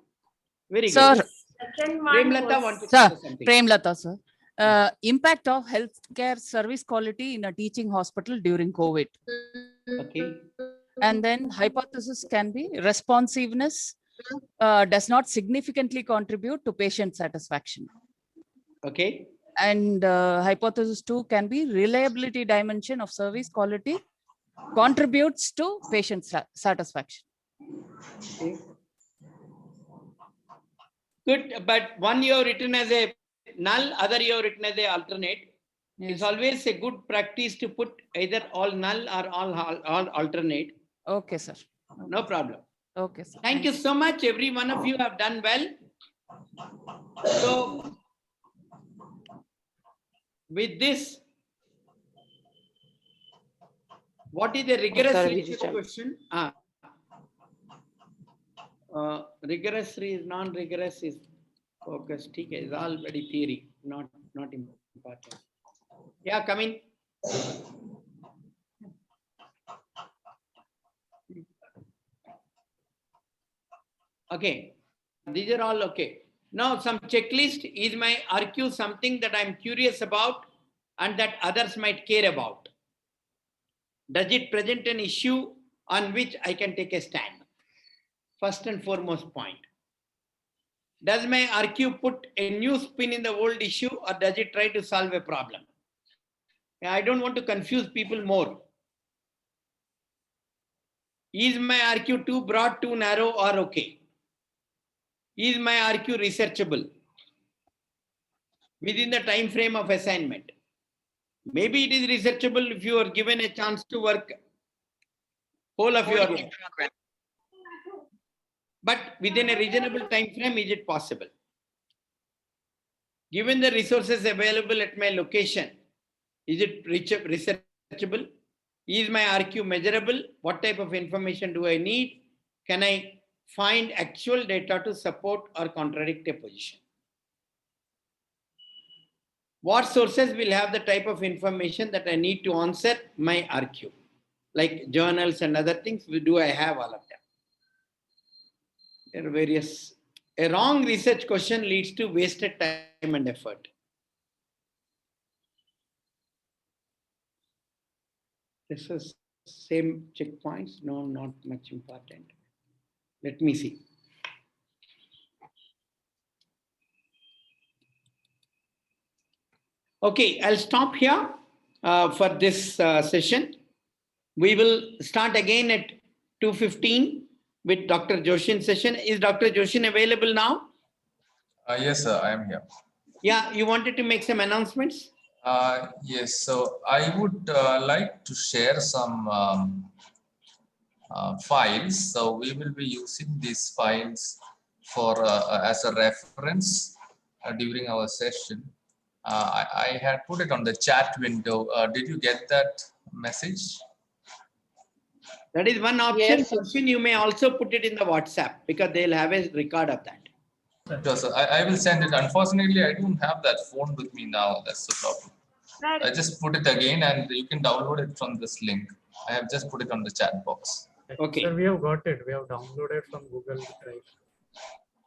[SPEAKER 1] Very
[SPEAKER 13] Sir,
[SPEAKER 1] good. Premlata wanted to
[SPEAKER 13] sir,
[SPEAKER 1] say something.
[SPEAKER 13] Premlata, sir. Impact of healthcare service quality in a teaching hospital during COVID.
[SPEAKER 1] Okay.
[SPEAKER 13] And then hypothesis can be responsiveness does not significantly contribute to patient satisfaction.
[SPEAKER 1] Okay.
[SPEAKER 13] And hypothesis 2 can be reliability dimension of service quality contributes to patient satisfaction.
[SPEAKER 1] Okay. Good, but one you have written as a null, other you have written as a alternate. Yes. It's always a good practice to put either all null or all alternate.
[SPEAKER 13] Okay, sir.
[SPEAKER 1] No problem.
[SPEAKER 13] Okay, sir.
[SPEAKER 1] Thank you so much. Every one of you have done well. So, with this, what is the rigorous research question? Rigorous is non-rigorous is focus. Okay, is all very theory, not important. Yeah, come in. Okay, these are all okay. Now some checklist. Is my RQ something that I'm curious about and that others might care about? Does it present an issue on which I can take a stand? First and foremost point. Does my RQ put a new spin in the old issue or does it try to solve a problem? I don't want to confuse people more. Is my RQ too broad, too narrow, or okay? Is my RQ researchable within the time frame of assignment? Maybe it is researchable if you are given a chance to work whole of your life. But within a reasonable time frame, is it possible? Given the resources available at my location, is it researchable? Is my RQ measurable? What type of information do I need? Can I find actual data to support or contradict a position? What sources will have the type of information that I need to answer my RQ? Like journals and other things, do I have all of them? There are various. A wrong research question leads to wasted time and effort. This is same checkpoints. No, not much important. Let me see. Okay, I'll stop here for this session. We will start again at 2:15 with Dr. Joshin's session. Is Dr. Joshin available now?
[SPEAKER 15] Yes, sir, I am here.
[SPEAKER 1] Yeah, you wanted to make some announcements?
[SPEAKER 15] Yes, so I would like to share some files. So we will be using these files for as a reference during our session. I had put it on the chat window. Did you get that message?
[SPEAKER 1] That is one option.
[SPEAKER 17] Yes, sir.
[SPEAKER 1] Question, you may also put it in the WhatsApp because they'll have a record of that.
[SPEAKER 15] Sure, sir. I will send it. Unfortunately, I don't have that phone with me now. That's the problem. I just put it again and you can download it from this link. I have just put it on the chat box.
[SPEAKER 1] Okay.
[SPEAKER 12] Sir, we have got it. We have downloaded from Google Drive.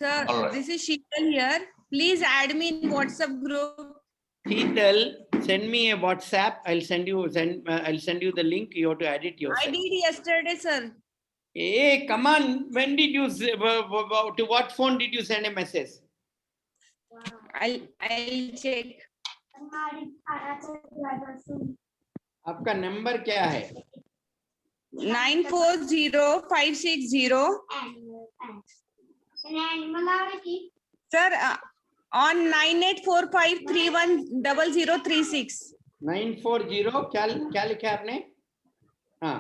[SPEAKER 16] Sir,
[SPEAKER 15] All right.
[SPEAKER 16] this is Sheetal here. Please add me in WhatsApp group.
[SPEAKER 1] Sheetal, send me a WhatsApp. I'll send you the link. You have to add it yourself.
[SPEAKER 16] I did yesterday, sir.
[SPEAKER 1] Hey, come on. When did you, to what phone did you send a message?
[SPEAKER 16] I'll check.
[SPEAKER 1] आपका number क्या है?
[SPEAKER 16] 940560. Sir, on 9845310036.
[SPEAKER 1] 940 क्या लिखा है आपने? हाँ.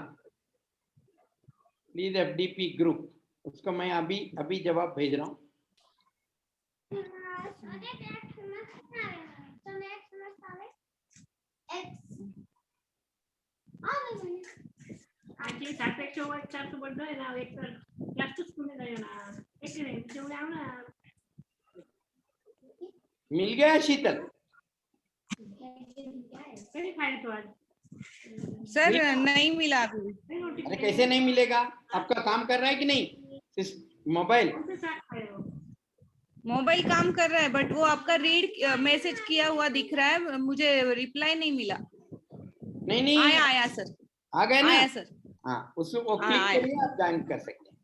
[SPEAKER 1] Please FDP group. उसको मैं अभी जवाब भेज रहा हूँ.
[SPEAKER 20] Actually, सापेक्ष WhatsApp बोलतो आहे ना एक तर जास्तच पुणे गयो ना एक नाही जेवढे आव ना
[SPEAKER 1] मिल गया शीतल?
[SPEAKER 20] कधी खाए तो आज
[SPEAKER 16] सर नहीं मिला अभी.
[SPEAKER 1] अरे कैसे नहीं मिलेगा? आपका काम कर रहा है कि नहीं? मोबाइल
[SPEAKER 16] काम कर रहा है बट वो आपका रीड मैसेज किया हुआ दिख रहा है. मुझे रिप्लाई नहीं मिला.
[SPEAKER 1] नहीं
[SPEAKER 16] आया सर.
[SPEAKER 1] आ गए ना?
[SPEAKER 16] आया सर.
[SPEAKER 1] हाँ, उसको क्लिक करिए, आप ज्वाइन कर सकते हैं.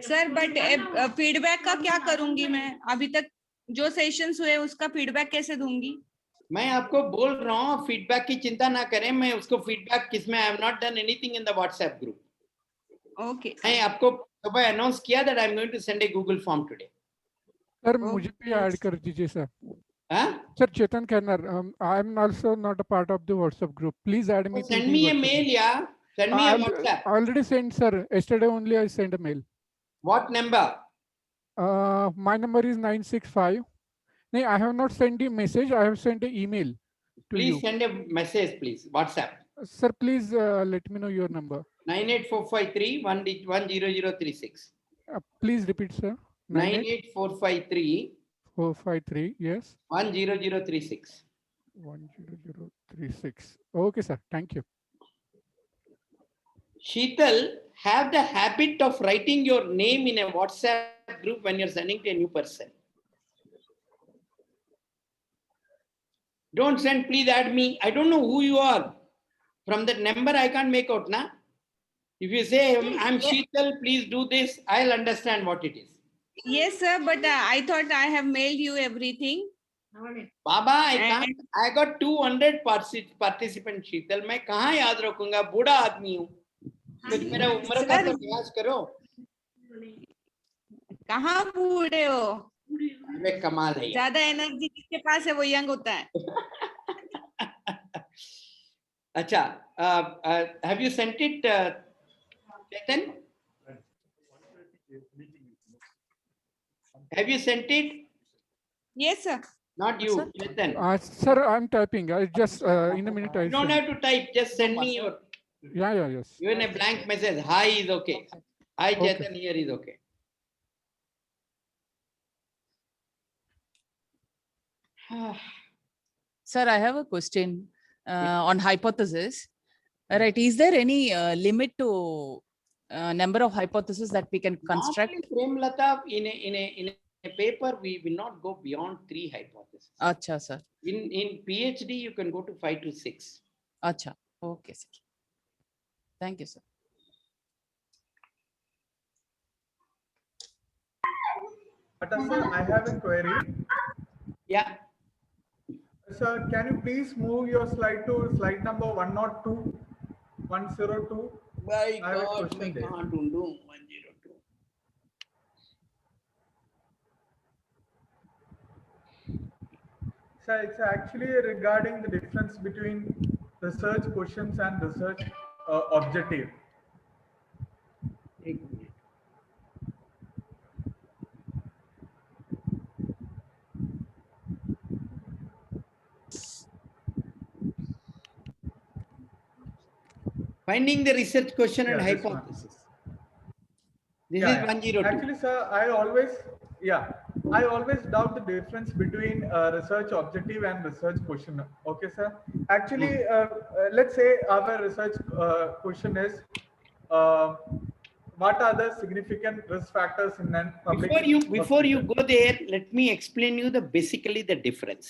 [SPEAKER 16] सर बट फीडबैक का क्या करूंगी मैं? अभी तक जो सेशंस हुए उसका फीडबैक कैसे दूंगी?
[SPEAKER 1] मैं आपको बोल रहा हूँ फीडबैक की चिंता ना करें. मैं उसको फीडबैक किसमें I have not done anything in the WhatsApp group.
[SPEAKER 16] Okay.
[SPEAKER 1] मैं आपको सुबह अनाउंस किया that I am going to send a Google form today.
[SPEAKER 24] Sir मुझे भी ऐड कर दीजिए sir. Sir, Chetan Khanna, I am also not a part of the WhatsApp group. Please add me.
[SPEAKER 1] Send me a mail, yeah. Send me a WhatsApp.
[SPEAKER 24] I already sent, sir. Yesterday only I sent a mail.
[SPEAKER 1] What number?
[SPEAKER 24] My number is 965. No, I have not sent a message. I have sent an email.
[SPEAKER 1] Please send a message, please. WhatsApp.
[SPEAKER 24] Sir, please let me know your number.
[SPEAKER 1] 98453-10036.
[SPEAKER 24] Please repeat, sir.
[SPEAKER 1] 98453.
[SPEAKER 24] 453, yes.
[SPEAKER 1] 10036.
[SPEAKER 24] 10036. Okay, sir. Thank you.
[SPEAKER 1] Sheetal, have the habit of writing your name in a WhatsApp group when you're sending to a new person. Don't send, please add me. I don't know who you are. From that number, I can't make out, na? If you say, I'm Sheetal, please do this, I'll understand what it is.
[SPEAKER 16] Yes, sir, but I thought I have mailed you everything.
[SPEAKER 1] Baba, I got 200 participants, Sheetal. मैं कहाँ याद रखूँगा? बूढ़ा आदमी हूँ. कुछ मेरा उम्र का तो प्रयास करो.
[SPEAKER 16] कहाँ बूढ़े हो?
[SPEAKER 1] अरे कमाल है.
[SPEAKER 16] ज़्यादा एनर्जी जिसके पास है वो यंग होता है.
[SPEAKER 1] अच्छा, have you sent it, Chetan? Have you sent it?
[SPEAKER 16] Yes, sir.
[SPEAKER 1] Not you, Chetan.
[SPEAKER 24] Sir, I'm typing. I just in a minute.
[SPEAKER 1] You don't have to type. Just send me your.
[SPEAKER 24] Yeah, yes.
[SPEAKER 1] Even a blank message. Hi is okay. Hi,
[SPEAKER 24] Okay.
[SPEAKER 1] Chetan. Here is okay.
[SPEAKER 13] Sir, I have a question on hypothesis. Right, is there any limit to number of hypotheses that we can construct?
[SPEAKER 1] Premlata, in a paper, we will not go beyond 3 hypotheses.
[SPEAKER 13] Acha, sir.
[SPEAKER 1] In PhD, you can go to 5 to 6.
[SPEAKER 13] Acha, okay, sir. Thank you, sir.
[SPEAKER 4] Sir, I have a query.
[SPEAKER 1] Yeah.
[SPEAKER 4] Sir, can you please move your slide to slide number 102? 102.
[SPEAKER 1] My
[SPEAKER 4] I have a
[SPEAKER 1] God,
[SPEAKER 4] question there.
[SPEAKER 1] 102.
[SPEAKER 4] So it's actually regarding the difference between research questions and research objective.
[SPEAKER 1] एक minute. Finding the research question and
[SPEAKER 4] Yeah, this one.
[SPEAKER 1] hypothesis. This
[SPEAKER 4] Yeah,
[SPEAKER 1] is
[SPEAKER 4] yeah.
[SPEAKER 1] 102.
[SPEAKER 4] Actually, sir, I always doubt the difference between research objective and research question. Okay, sir. Actually, let's say our research question is, what are the significant risk factors in a public?
[SPEAKER 1] Before you go there, let me explain you basically the difference.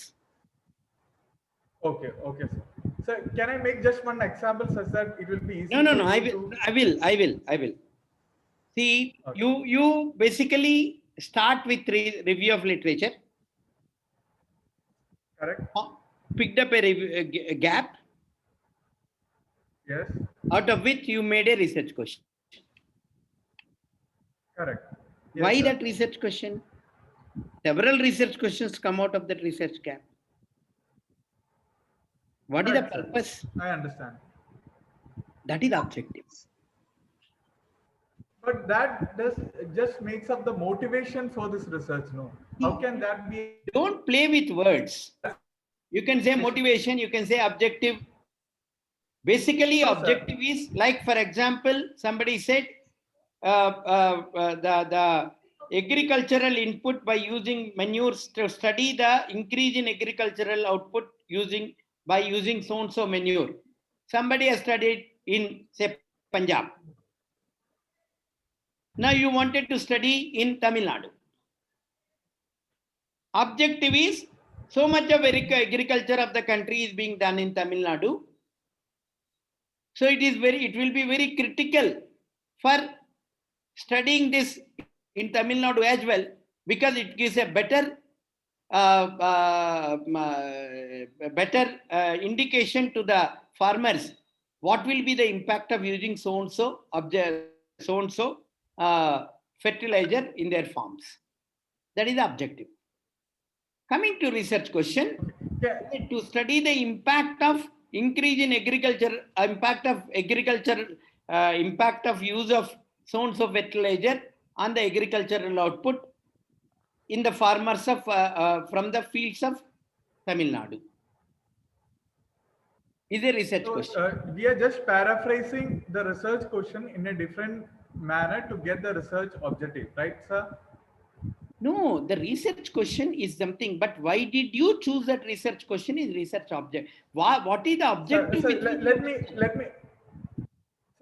[SPEAKER 4] Okay, okay, sir. Sir, can I make just one example such that it will be easy?
[SPEAKER 1] No. I will. See, okay. You basically start with review of literature.
[SPEAKER 4] Correct.
[SPEAKER 1] Picked up a gap.
[SPEAKER 4] Yes.
[SPEAKER 1] Out of which you made a research question.
[SPEAKER 4] Correct. Yes,
[SPEAKER 1] Why
[SPEAKER 4] sir.
[SPEAKER 1] that research question? Several research questions come out of that research gap. What is the purpose?
[SPEAKER 4] I understand.
[SPEAKER 1] That is the objective.
[SPEAKER 4] But that just makes up the motivation for this research, no? How can that be?
[SPEAKER 1] Don't play with words. You can say motivation, you can say objective. Basically,
[SPEAKER 4] No,
[SPEAKER 1] objective is like, for example, somebody said the agricultural input by using manures to study the increase in agricultural output by using so-and-so manure. Somebody has studied in, say, Punjab. Now you wanted to study in Tamil Nadu. Objective is, so much of agriculture of the country is being done in Tamil Nadu. So it will be very critical for studying this in Tamil Nadu as well, because it gives a better indication to the farmers what will be the impact of using so-and-so fertilizer in their farms. That is the objective. Coming to research question, to study the impact of increase in agriculture, impact of use of so-and-so fertilizer on the agricultural output in the farmers of from the fields of Tamil Nadu. Is a research question.
[SPEAKER 4] We are just paraphrasing the research question in a different manner to get the research objective, right, sir?
[SPEAKER 1] No, the research question is something, but why did you choose that research question is research object? What is the objective?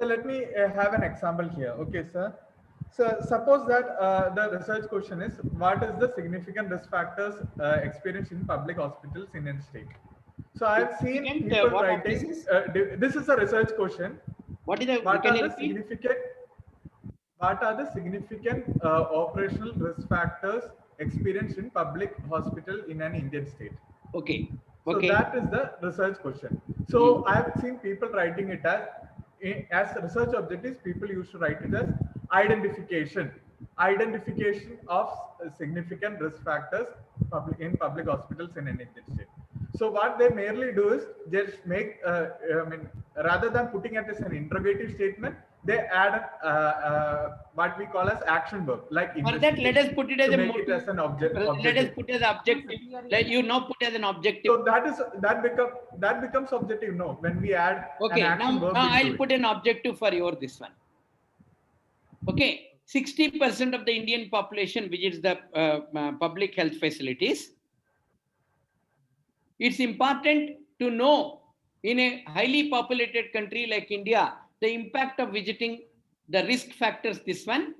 [SPEAKER 4] Let me have an example here. Okay, sir. So suppose that the research question is, what is the significant risk factors experienced in public hospitals in a state? So I have seen people writing, this is a research question. What are the significant operational risk factors experienced in public hospital in an Indian state?
[SPEAKER 1] Okay.
[SPEAKER 4] So that is the research question. So I have seen people writing it as research objectives. People used to write it as identification of significant risk factors in public hospitals in an Indian state. So what they merely do is just make, rather than putting it as an interrogative statement, they add what we call as action verb, like
[SPEAKER 1] for that, let us put it as
[SPEAKER 4] an objective.
[SPEAKER 1] Let us put as objective. Let you now put as an objective.
[SPEAKER 4] So that becomes objective. No, when we add
[SPEAKER 1] okay,
[SPEAKER 4] an action verb.
[SPEAKER 1] Now I'll put an objective for this one. Okay, 60% of the Indian population visits the public health facilities. It's important to know in a highly populated country like India, the impact of visiting, the risk factors, this one,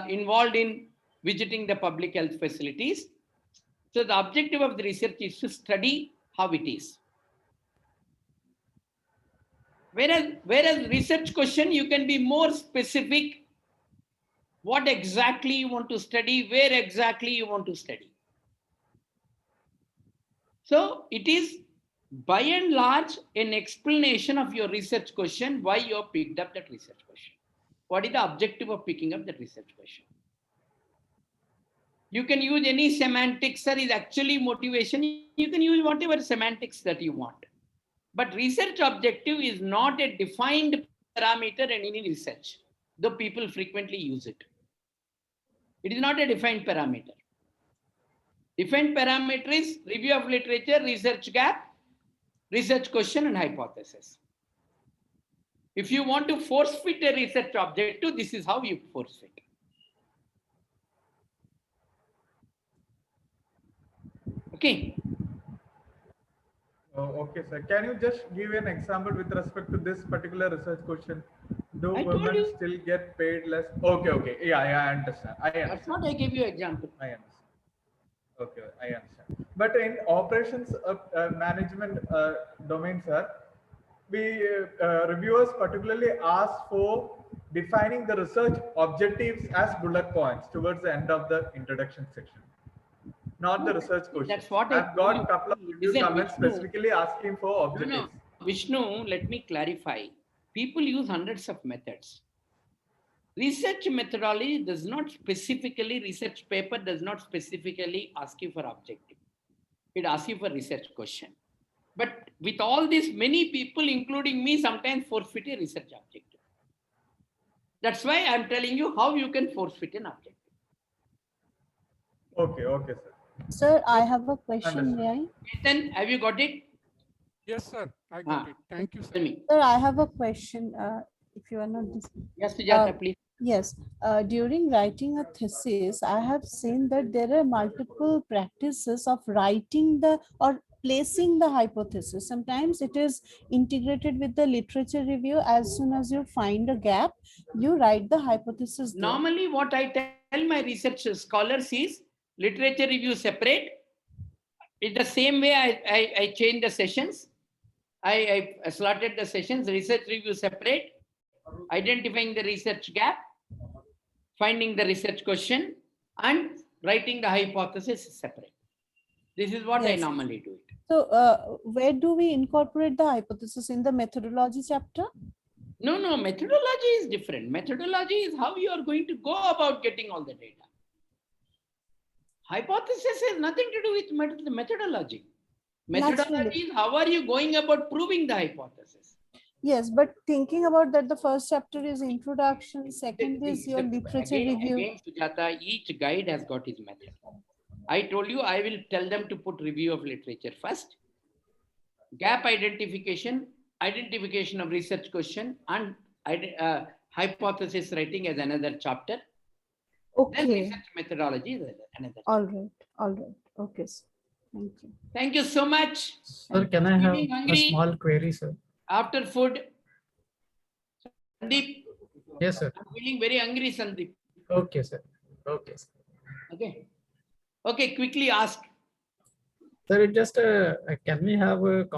[SPEAKER 1] involved in visiting the public health facilities. So the objective of the research is to study how it is. Whereas research question, you can be more specific, what exactly you want to study, where exactly you want to study. So it is by and large an explanation of your research question, why you have picked up that research question. What is the objective of picking up that research question? You can use any semantics, sir, is actually motivation. You can use whatever semantics that you want. But research objective is not a defined parameter in any research. though people frequently use it. It is not a defined parameter. Defined parameter is review of literature, research gap, research question, and hypothesis. If you want to force fit a research objective, this is how you force fit. Okay.
[SPEAKER 4] Oh, okay, sir. Can you just give an example with respect to this particular research question? Do women still get paid less? Okay, okay. Yeah, I understand.
[SPEAKER 1] That's what I gave you example.
[SPEAKER 4] I understand. Okay, I understand. But in operations management domain, sir, we reviewers particularly ask for defining the research objectives as bullet points towards the end of the introduction section. Not the research question.
[SPEAKER 1] That's what
[SPEAKER 4] I've got a couple of review comments specifically asking for objectives.
[SPEAKER 1] No, Vishnu, let me clarify. People use hundreds of methods. Research methodology does not specifically, research paper does not specifically ask you for objective. It asks you for research question. But with all this, many people, including me, sometimes forfeit a research objective. That's why I'm telling you how you can forfeit an objective.
[SPEAKER 4] Okay, okay, sir.
[SPEAKER 18] Sir, I have a question, may I?
[SPEAKER 1] Then, have you got it?
[SPEAKER 24] Yes, sir. I got it. Thank you, sir.
[SPEAKER 18] Sir, I have a question. If you are not
[SPEAKER 1] yes, Sujata, please.
[SPEAKER 18] Yes, during writing a thesis, I have seen that there are multiple practices of writing the or placing the hypothesis. Sometimes it is integrated with the literature review. As soon as you find a gap, you write the hypothesis there.
[SPEAKER 1] Normally, what I tell my research scholars is literature review separate. In the same way, I change the sessions. I slotted the sessions, research review separate, identifying the research gap, finding the research question, and writing the hypothesis separate. This is what I normally do it.
[SPEAKER 18] So where do we incorporate the hypothesis? In the methodology chapter?
[SPEAKER 1] No, methodology is different. Methodology is how you are going to go about getting all the data. Hypothesis has nothing to do with the methodology. Methodology is how are you going about proving the hypothesis.
[SPEAKER 18] Yes, but thinking about that, the first chapter is introduction, second is your literature review.
[SPEAKER 1] Again, Sujata, each guide has got his method. I told you I will tell them to put review of literature first, gap identification, identification of research question, and hypothesis writing as another chapter.
[SPEAKER 18] Okay.
[SPEAKER 1] Then research methodology is another.
[SPEAKER 18] All right. Okay, sir. Thank you.
[SPEAKER 1] Thank you so much.
[SPEAKER 12] Sir, can I have a small query, sir?
[SPEAKER 1] After food, Sandeep.
[SPEAKER 12] Yes, sir.
[SPEAKER 1] I'm feeling very hungry, Sandeep.
[SPEAKER 12] Okay, sir. Okay, sir.
[SPEAKER 1] Okay, quickly ask.
[SPEAKER 12] Sir, it just can we have a